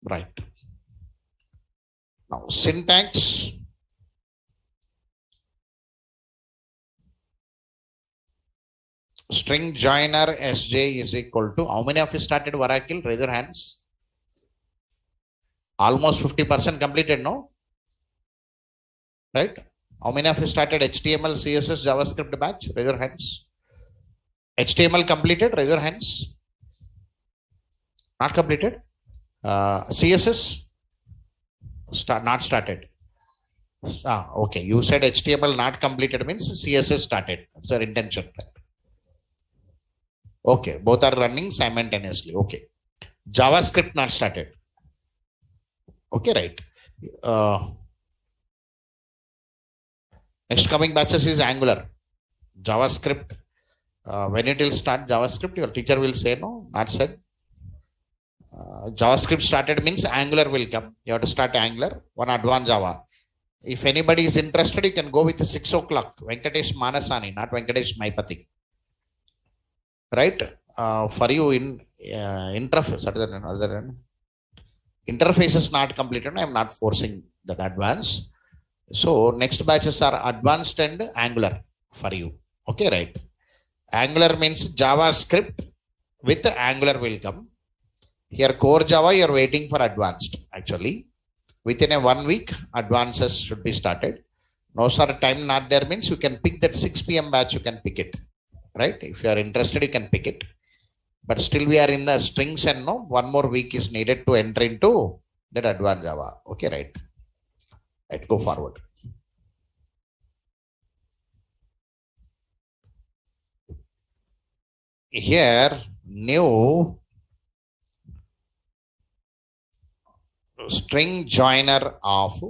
Right. Now syntax. String joiner sj is equal to, how many of you started Oracle? Raise your hands. Almost 50% completed, no? Right? How many of you started HTML, CSS, JavaScript batch? Raise your hands. HTML completed? Raise your hands. Not completed? CSS? Not started. Okay. You said HTML not completed means CSS started. That's your intention. Right? Okay. Both are running simultaneously. Okay. JavaScript not started. Okay, right. Next coming batches is Angular. JavaScript. When it will start JavaScript, your teacher will say no, not said. JavaScript started means Angular will come. You have to start Angular, one advanced Java. If anybody is interested, you can go with 6 o'clock. Venkatesh Manasani, not Venkatesh Maipati. Right? For you in interface, interface is not completed. I am not forcing that advanced. So next batches are advanced and Angular for you. Okay, right. Angular means JavaScript with Angular will come. Here core Java, you are waiting for advanced. Actually, within a 1 week, advances should be started. No sir, time not there means you can pick that 6 p.m. batch, you can pick it. Right? If you are interested, you can pick it. But still we are in the strings and no, 1 more week is needed to enter into that advanced Java. Okay, right. Right, go forward. Here, new string joiner of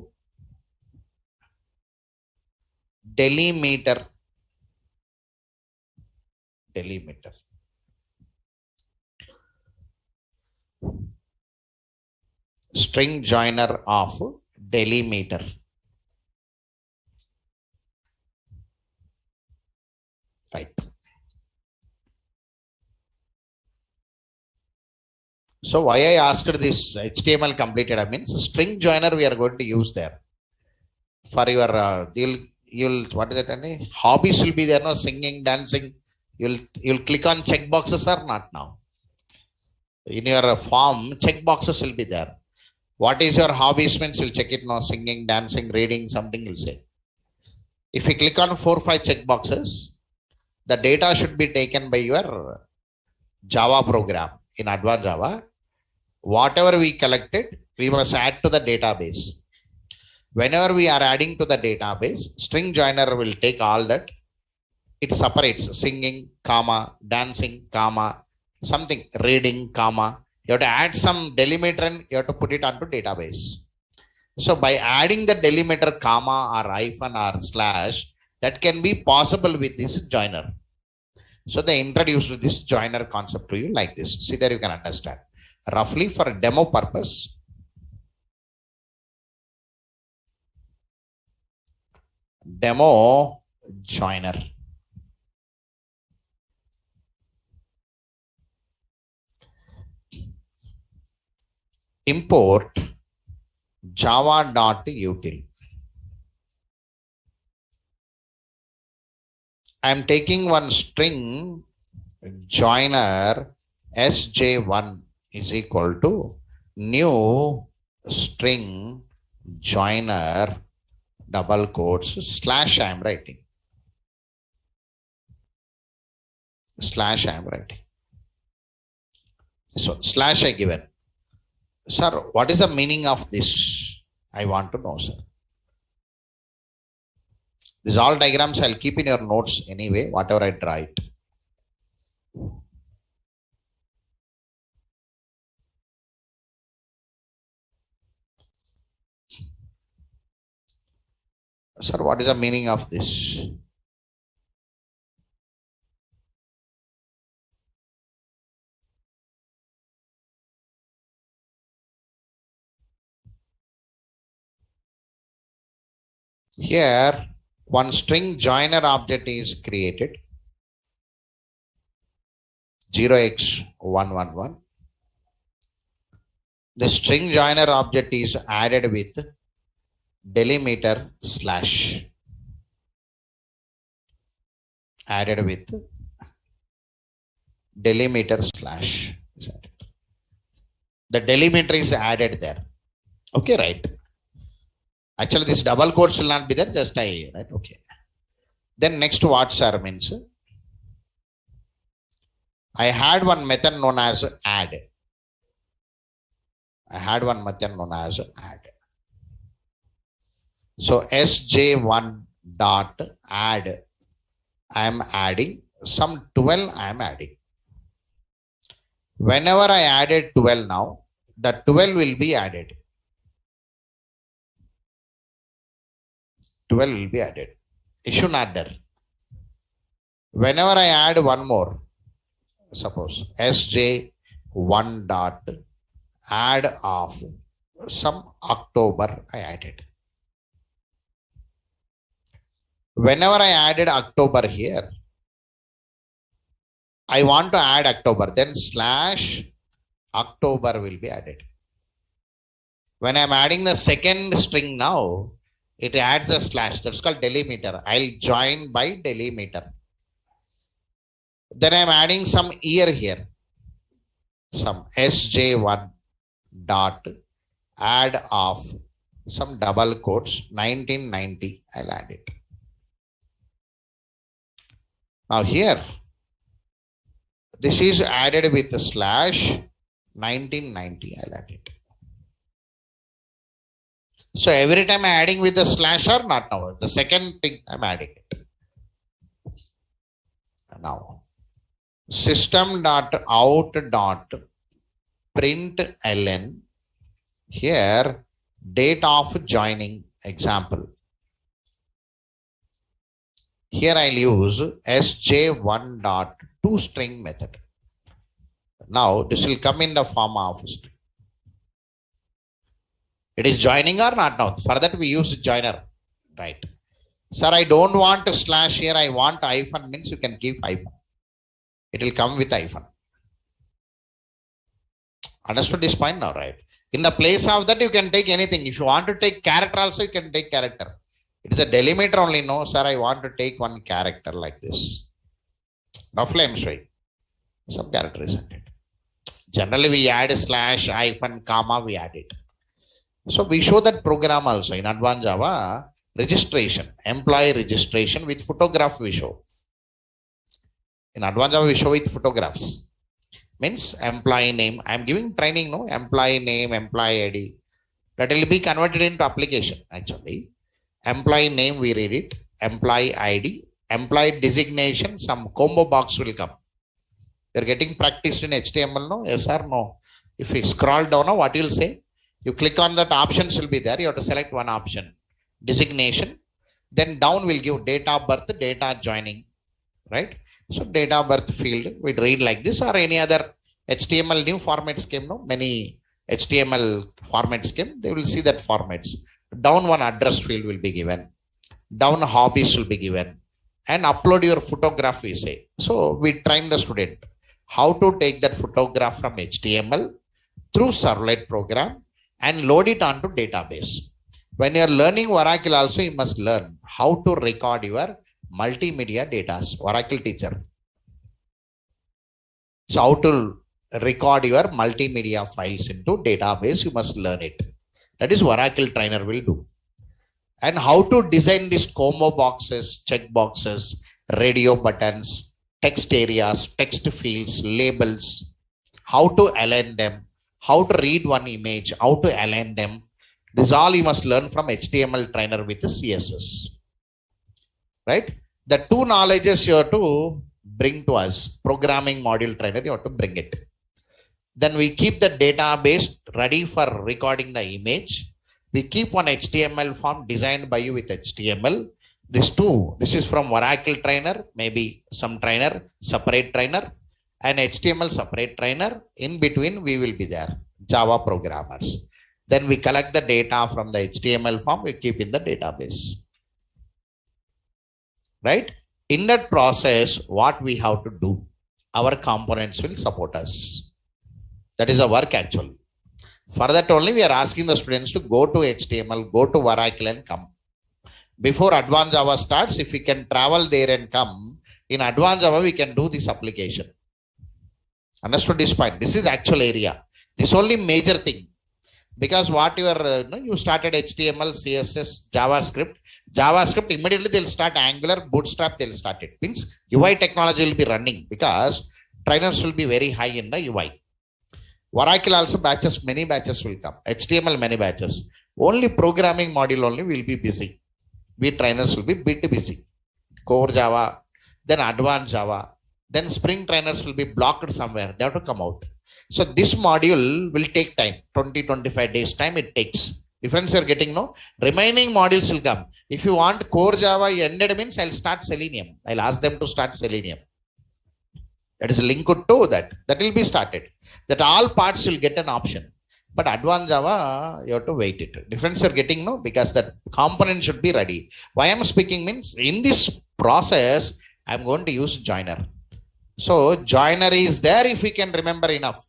delimiter. String joiner of delimiter. Right. So why I asked this HTML completed, I mean string joiner we are going to use there for your you'll what is it? Any hobbies will be there, no, singing, dancing. You'll click on check boxes or not now. In your form, check boxes will be there. What is your hobbies means you'll check it now, singing, dancing, reading, something you'll say. If you click on 4 or 5 check boxes, the data should be taken by your Java program in advanced Java. Whatever we collected, we must add to the database. Whenever we are adding to the database, string joiner will take all that. It separates singing, comma, dancing, comma, something, reading, comma. You have to add some delimiter and you have to put it onto database. So by adding the delimiter, comma or hyphen or slash, that can be possible with this joiner. So they introduced this joiner concept to you like this. See there you can understand. Roughly for a demo purpose. Demo joiner. Import java.util. I am taking one string joiner sj1 is equal to new string joiner double quotes slash I am writing. Slash I am writing. So slash I given. Sir, what is the meaning of this? I want to know, sir. These all diagrams I'll keep in your notes anyway, whatever I draw it. Sir, what is the meaning of this? Here, one string joiner object is created. 0x111. The string joiner object is added with delimiter slash. Added with delimiter slash. The delimiter is added there. Okay, right. Actually, this double quotes will not be there, just I, right? Okay. Then next what, sir, means I had one method known as add. I had one method known as add. So sj1 dot add, I am adding some 12 I am adding. Whenever I added 12 now, the 12 will be added. 12 will be added. Issue not there. Whenever I add one more, suppose sj1 dot add of some October I added. Whenever I added October here, I want to add October, then slash October will be added. When I'm adding the second string now, it adds a slash. That's called delimiter. I'll join by delimiter. Then I'm adding some year here. Some sj1 dot add of some double quotes 1990. I'll add it. Now here, this is added with a slash 1990. I'll add it. So every time I'm adding with the slash or not now, the second thing I'm adding it. Now, system.out.println, here date of joining example. Here I'll use sj1 dot toString method. Now this will come in the form of string. It is joining or not now? For that we use joiner, right? Sir, I don't want a slash here. I want hyphen, means you can keep hyphen. It will come with hyphen. Understood this point now, right? In the place of that, you can take anything. If you want to take character also, you can take character. It is a delimiter only. No, sir, I want to take one character like this. Roughly I'm showing. Some character is added. Generally, we add a slash, hyphen, comma, we add it. So we show that program also in Advanced Java. Registration, employee registration with photograph we show. In Advanced Java we show with photographs. Means employee name. I am giving training, no? Employee name, employee ID. That will be converted into application actually. Employee name we read it. Employee ID. Employee designation, some combo box will come. You are getting practiced in HTML, no? Yes or no? If you scroll down, no, what you will say? You click on that, options will be there. You have to select one option. Designation. Then down will give date of birth, data joining. Right? So date of birth field, we read like this, or any other HTML new formats came, no? Many HTML formats came. They will see that formats. Down one address field will be given. Down hobbies will be given. And upload your photograph, we say. So we train the student how to take that photograph from HTML through servlet program and load it onto database. When you are learning Oracle also, you must learn how to record your multimedia data. Oracle teacher. So how to record your multimedia files into database. You must learn it. That is Oracle Trainer will do. And how to design these combo boxes, check boxes, radio buttons, text areas, text fields, labels, how to align them, how to read one image, how to align them. This all you must learn from HTML Trainer with the CSS. Right? The two knowledges you have to bring to us. Programming module trainer, you have to bring it. Then we keep the database ready for recording the image. We keep one HTML form designed by you with HTML. This is from Oracle Trainer, maybe some trainer, separate trainer, and HTML separate trainer. In between, we will be there, Java programmers. Then we collect the data from the HTML form, we keep in the database. Right? In that process, what we have to do, our components will support us. That is a work actually. For that only, we are asking the students to go to HTML, go to Oracle and come. Before Advanced Java starts, if we can travel there and come, in Advanced Java, we can do this application. Understood this point? This is actual area. This only major thing. Because what you are, you started HTML, CSS, JavaScript, immediately they'll start Angular, Bootstrap, they'll start it. Means UI technology will be running because trainers will be very high in the UI. Oracle also batches, many batches will come. HTML, many batches. Only programming module only will be busy. We trainers will be bit busy. Core Java, then Advanced Java, then Spring trainers will be blocked somewhere. They have to come out. So this module will take time, 20-25 days time it takes. Difference you're getting, no? Remaining modules will come. If you want Core Java ended means I'll start Selenium. I'll ask them to start Selenium. That is linked to that. That will be started. That all parts will get an option. But Advanced Java, you have to wait it. Difference you're getting, no? Because that component should be ready. Why I'm speaking means in this process, I'm going to use joiner. So joiner is there if we can remember enough.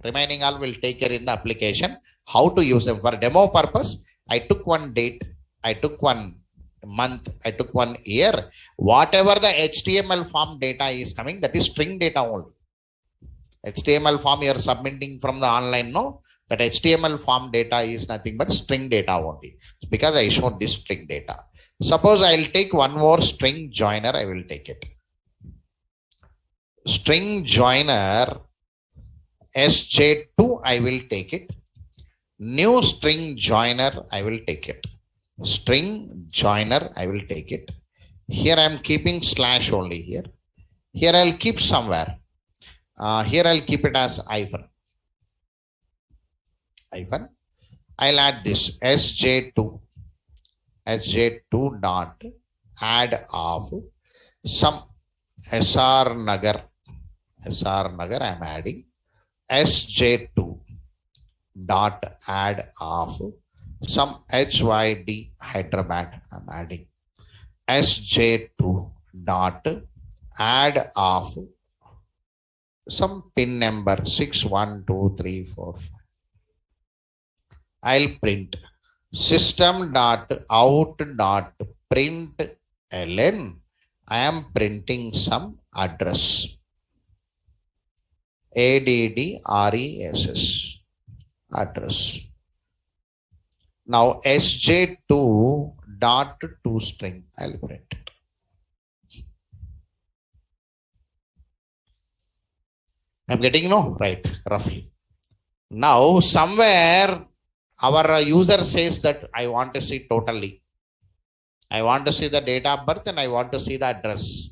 Remaining all will take care in the application. How to use them for demo purpose. I took one date. I took one month. I took 1 year. Whatever the HTML form data is coming, that is string data only. HTML form you are submitting from the online, no? That HTML form data is nothing but string data only. It's because I showed this string data. Suppose I'll take one more string joiner. I will take it. String joiner SJ2, I will take it. New string joiner, I will take it. String joiner, I will take it. Here I am keeping slash only here. Here I'll keep somewhere. Here I'll keep it as hyphen. I'll add this SJ2. SJ2 dot add of some SR Nagar. SR Nagar I am adding. SJ2 dot add of some HYD Hyderabad I am adding. SJ2 dot add of some pin number 6, 1, 2, 3, 4, 5. I'll print system dot out dot print ln. I am printing some address. ADDRESS address. Now SJ2 dot toString. I'll print it. I'm getting right, roughly. Now somewhere our user says that I want to see totally. I want to see the date of birth and I want to see the address.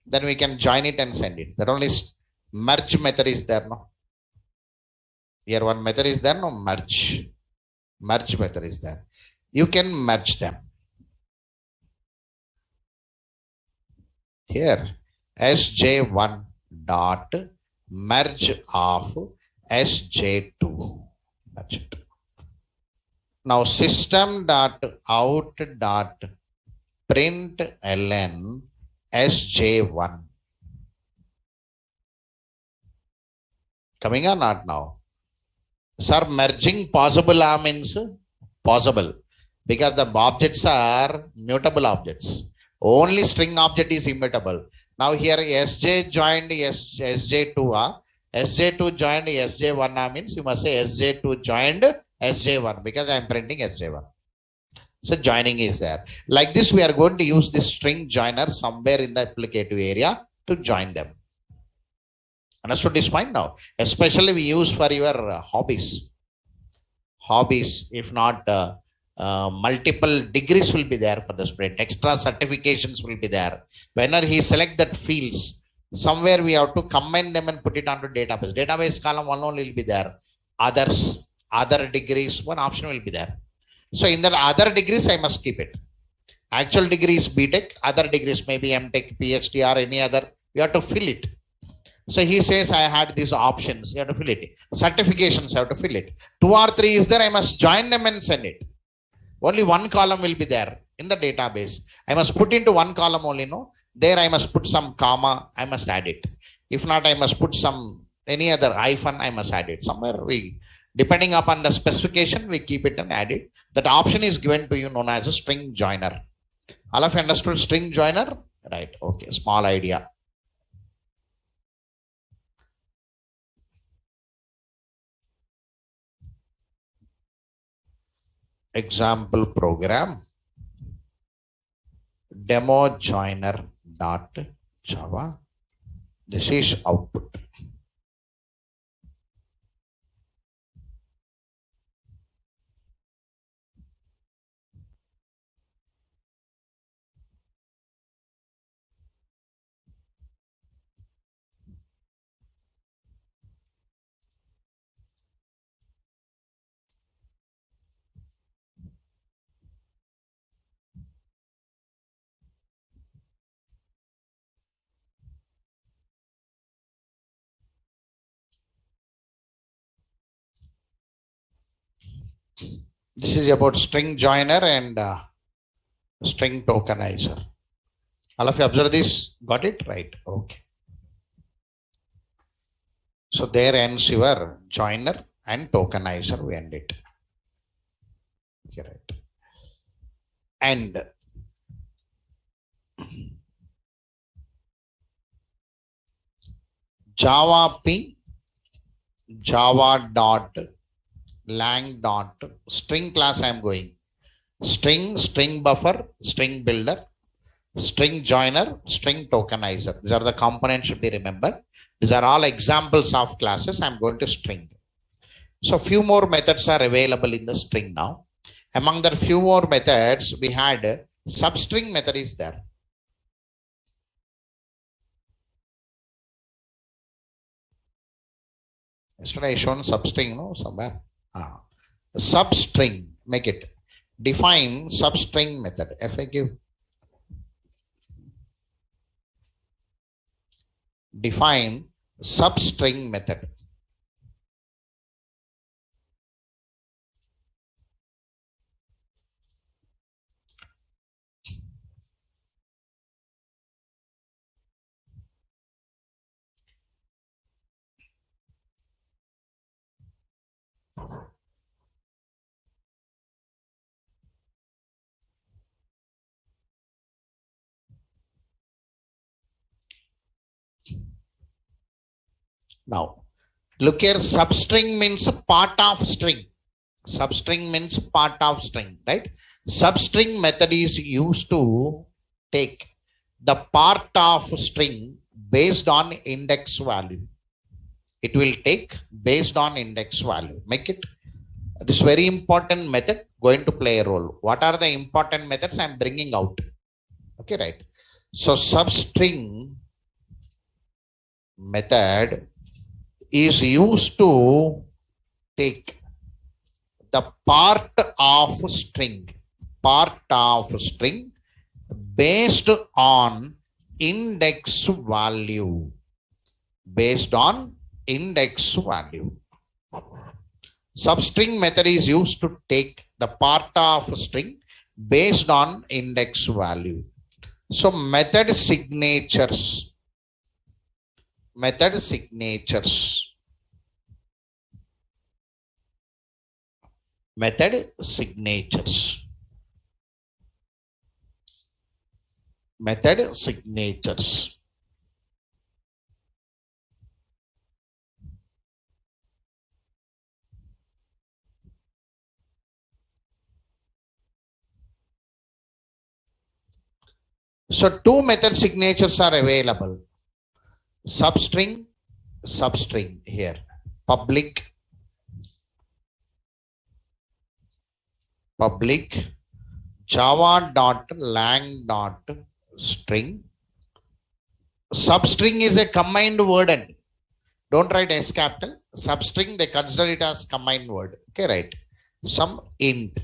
Then we can join it and send it. That only merge method is there, no? Here one method is there, no? Merge method is there. You can merge them. Here SJ1 dot merge of SJ2. Merge it. Now system dot out dot print ln SJ1. Coming or not now? Sir, merging possible means possible because the objects are mutable objects. Only string object is immutable. Now here SJ joined SJ2 SJ2 joined SJ1 means you must say SJ2 joined SJ1 because I am printing SJ1. So joining is there. Like this, we are going to use this string joiner somewhere in the applicative area to join them. Understood this point now? Especially we use for your hobbies. Hobbies, if not multiple degrees will be there for the student. Extra certifications will be there. Whenever he select that fields, somewhere we have to combine them and put it onto database. Database column one only will be there. Others, other degrees, one option will be there. So in the other degrees, I must keep it. Actual degree is BTech, other degrees maybe MTech, PhD or any other. You have to fill it. So he says, I had these options. You have to fill it. Certifications, I have to fill it. 2 or 3 is there. I must join them and send it. Only one column will be there in the database. I must put into one column only. No, there I must put some comma. I must add it. If not, I must put some any other hyphen. I must add it somewhere. We depending upon the specification, we keep it and add it. That option is given to you known as a string joiner. All of you understood string joiner? Right. Okay. Small idea. Example program demo joiner dot java. This is output. This is about string joiner and string tokenizer. All of you observe this? Got it? Right. Okay. So there ends your joiner and tokenizer. We end it. Okay, right. And Java P Java dot lang dot string class I am going. String buffer, string builder, string joiner, string tokenizer. These are the components should be remembered. These are all examples of classes I am going to string. So few more methods are available in the string now. Among the few more methods, we had substring method is there. Yesterday I shown substring, no, somewhere. Substring, make it. Define substring method. FAQ. Define substring method. Now, look here, substring means part of string. Substring means part of string, right? Substring method is used to take the part of string based on index value. It will take based on index value. Make it. This very important method going to play a role. What are the important methods I am bringing out? Okay, right. So substring method is used to take the part of string based on index value. Based on index value. Substring method is used to take the part of string based on index value. So method signatures. Method signatures. Method signatures. Method signatures. So two method signatures are available. Substring here. Public java.lang.string. Substring is a combined word and don't write S capital. Substring, they consider it as combined word. Okay, right. Some int.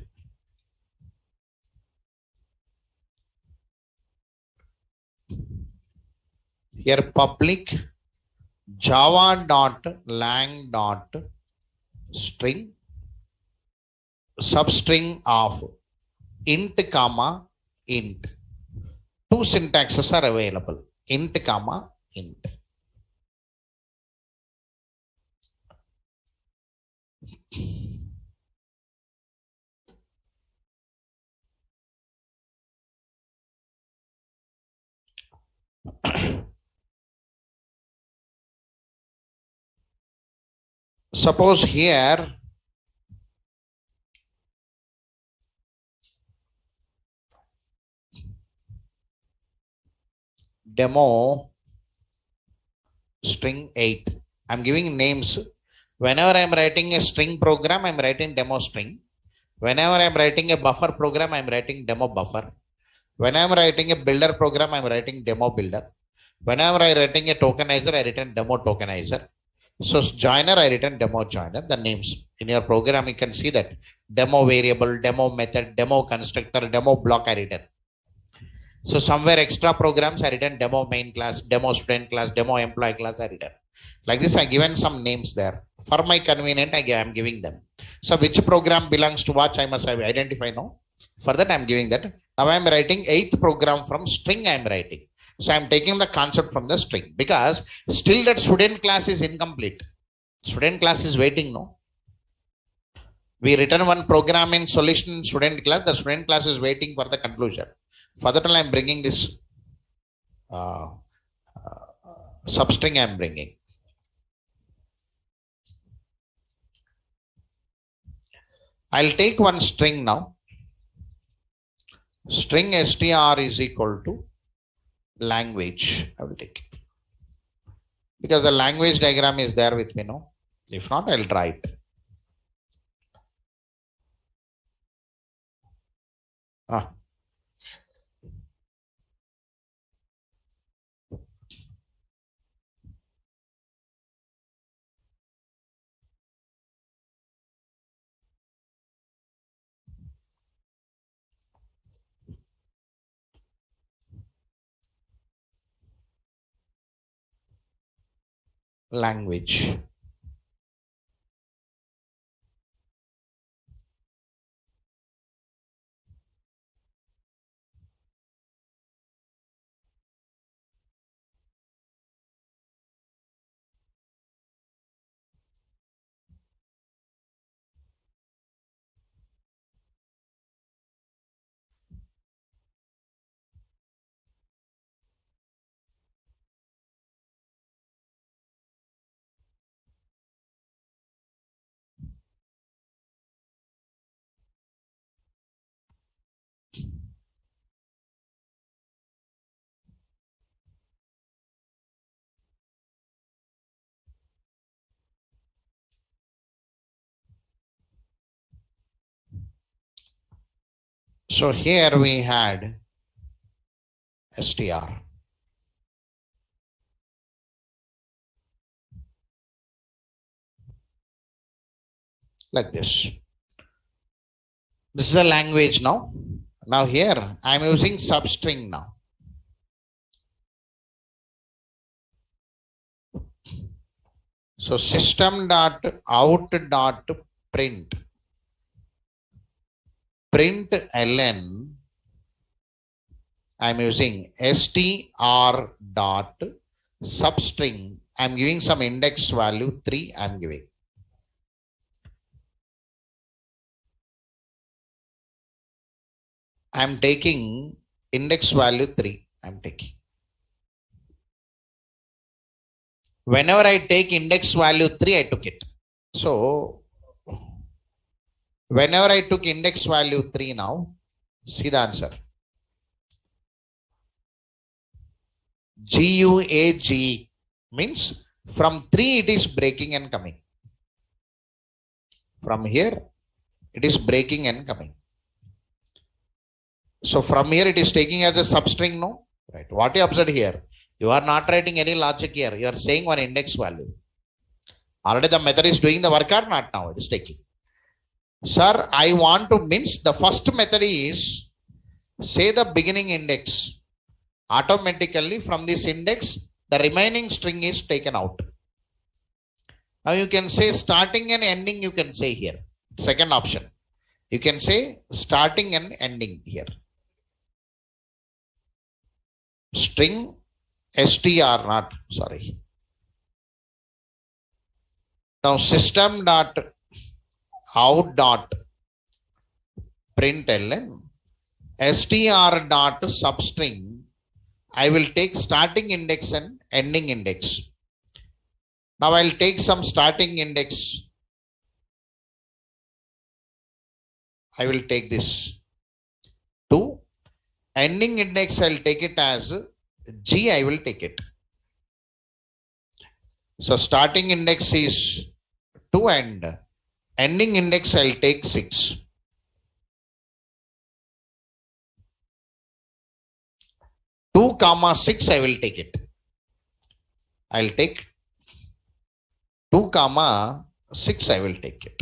Here public java.lang.string substring of int comma int. Two syntaxes are available. Int comma int. Suppose here demo string 8. I'm giving names. Whenever I'm writing a string program, I'm writing demo string. Whenever I'm writing a buffer program, I'm writing demo buffer. When I'm writing a builder program, I'm writing demo builder. Whenever I'm writing a tokenizer, I written demo tokenizer. So joiner, I written demo joiner. The names in your program, you can see that demo variable, demo method, demo constructor, demo block I written. So somewhere extra programs I written demo main class, demo student class, demo employee class I written. Like this, I given some names there. For my convenient, I am giving them. So which program belongs to what I must identify now. For that, I'm giving that. Now I'm writing 8th program from string I'm writing. So I'm taking the concept from the string because still that student class is incomplete. Student class is waiting, no? We written one program in solution student class. The student class is waiting for the conclusion. For that, I'm bringing this substring I'm bringing. I'll take one string now. String str is equal to language. I will take it. Because the language diagram is there with me, no? If not, I'll try it. Language. So here we had str. Like this. This is a language now. Now here I'm using substring now. So system.out.print ln. I'm using str dot substring. I'm giving some index value 3. I'm giving. I'm taking index value 3. I'm taking. Whenever I take index value 3, I took it. So whenever I took index value 3 now, see the answer. GUAGE means from 3 it is breaking and coming. From here it is breaking and coming. So from here it is taking as a substring, no? Right. What you observed here? You are not writing any logic here. You are saying one index value. Already the method is doing the work or not now? It is taking. Sir, I want to means the first method is say the beginning index. Automatically from this index, the remaining string is taken out. Now you can say starting and ending, you can say here. Second option. You can say starting and ending here. String str not, sorry. Now system dot out dot println str dot substring. I will take starting index and ending index. Now I'll take some starting index. I will take this 2. Ending index I'll take it as G. I will take it. So starting index is 2 and ending index I'll take 6. 2, 6 I will take it. I'll take 2, 6 I will take it.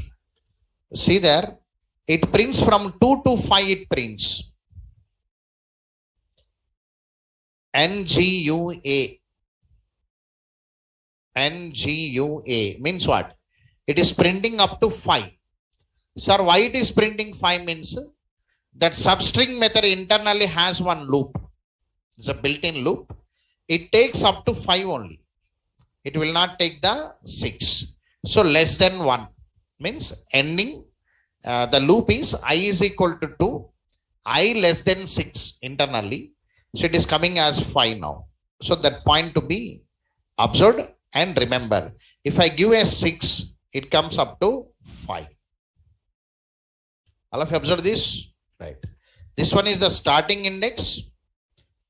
See there, it prints from 2 to 5 it prints. NGUA. NGUA means what? It is printing up to 5. Sir, why it is printing 5 means that substring method internally has one loop. It's a built-in loop. It takes up to 5 only. It will not take the 6. So less than 1 means ending. The loop is I is equal to 2. I less than 6 internally. So it is coming as 5 now. So that point to be observed and remember. If I give a 6, it comes up to 5. All of you observe this? Right. This one is the starting index.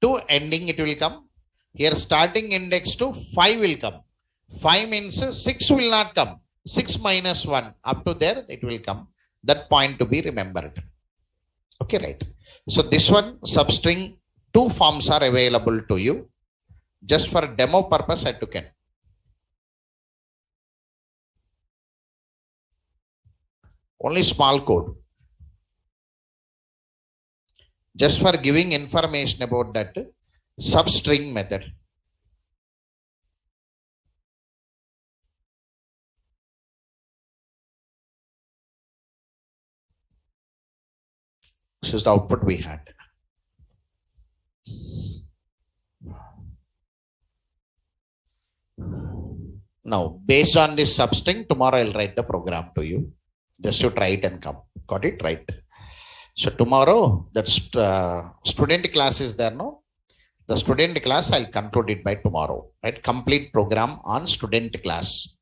To ending it will come. Here starting index to 5 will come. 5 means 6 will not come. 6 minus 1 up to there it will come. That point to be remembered. Okay, right. So this one substring 2 forms are available to you. Just for demo purpose I took it. Only small code. Just for giving information about that substring method. This is the output we had. Now, based on this substring, tomorrow I'll write the program to you. Just to try it and come. Got it right? So tomorrow, that student class is there, no? The student class, I'll conclude it by tomorrow. Right? Complete program on student class.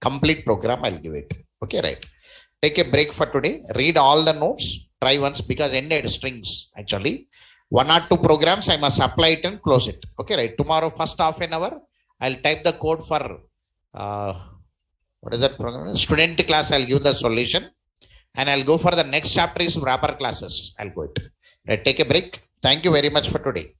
Complete program, I'll give it. Okay, right? Take a break for today. Read all the notes. Try once because ended strings actually. 1 or 2 programs, I must apply it and close it. Okay, right? Tomorrow, first half an hour, I'll type the code for what is that program? Student class, I'll give the solution. And I'll go for the next chapter is wrapper classes. I'll go it. Right, take a break. Thank you very much for today.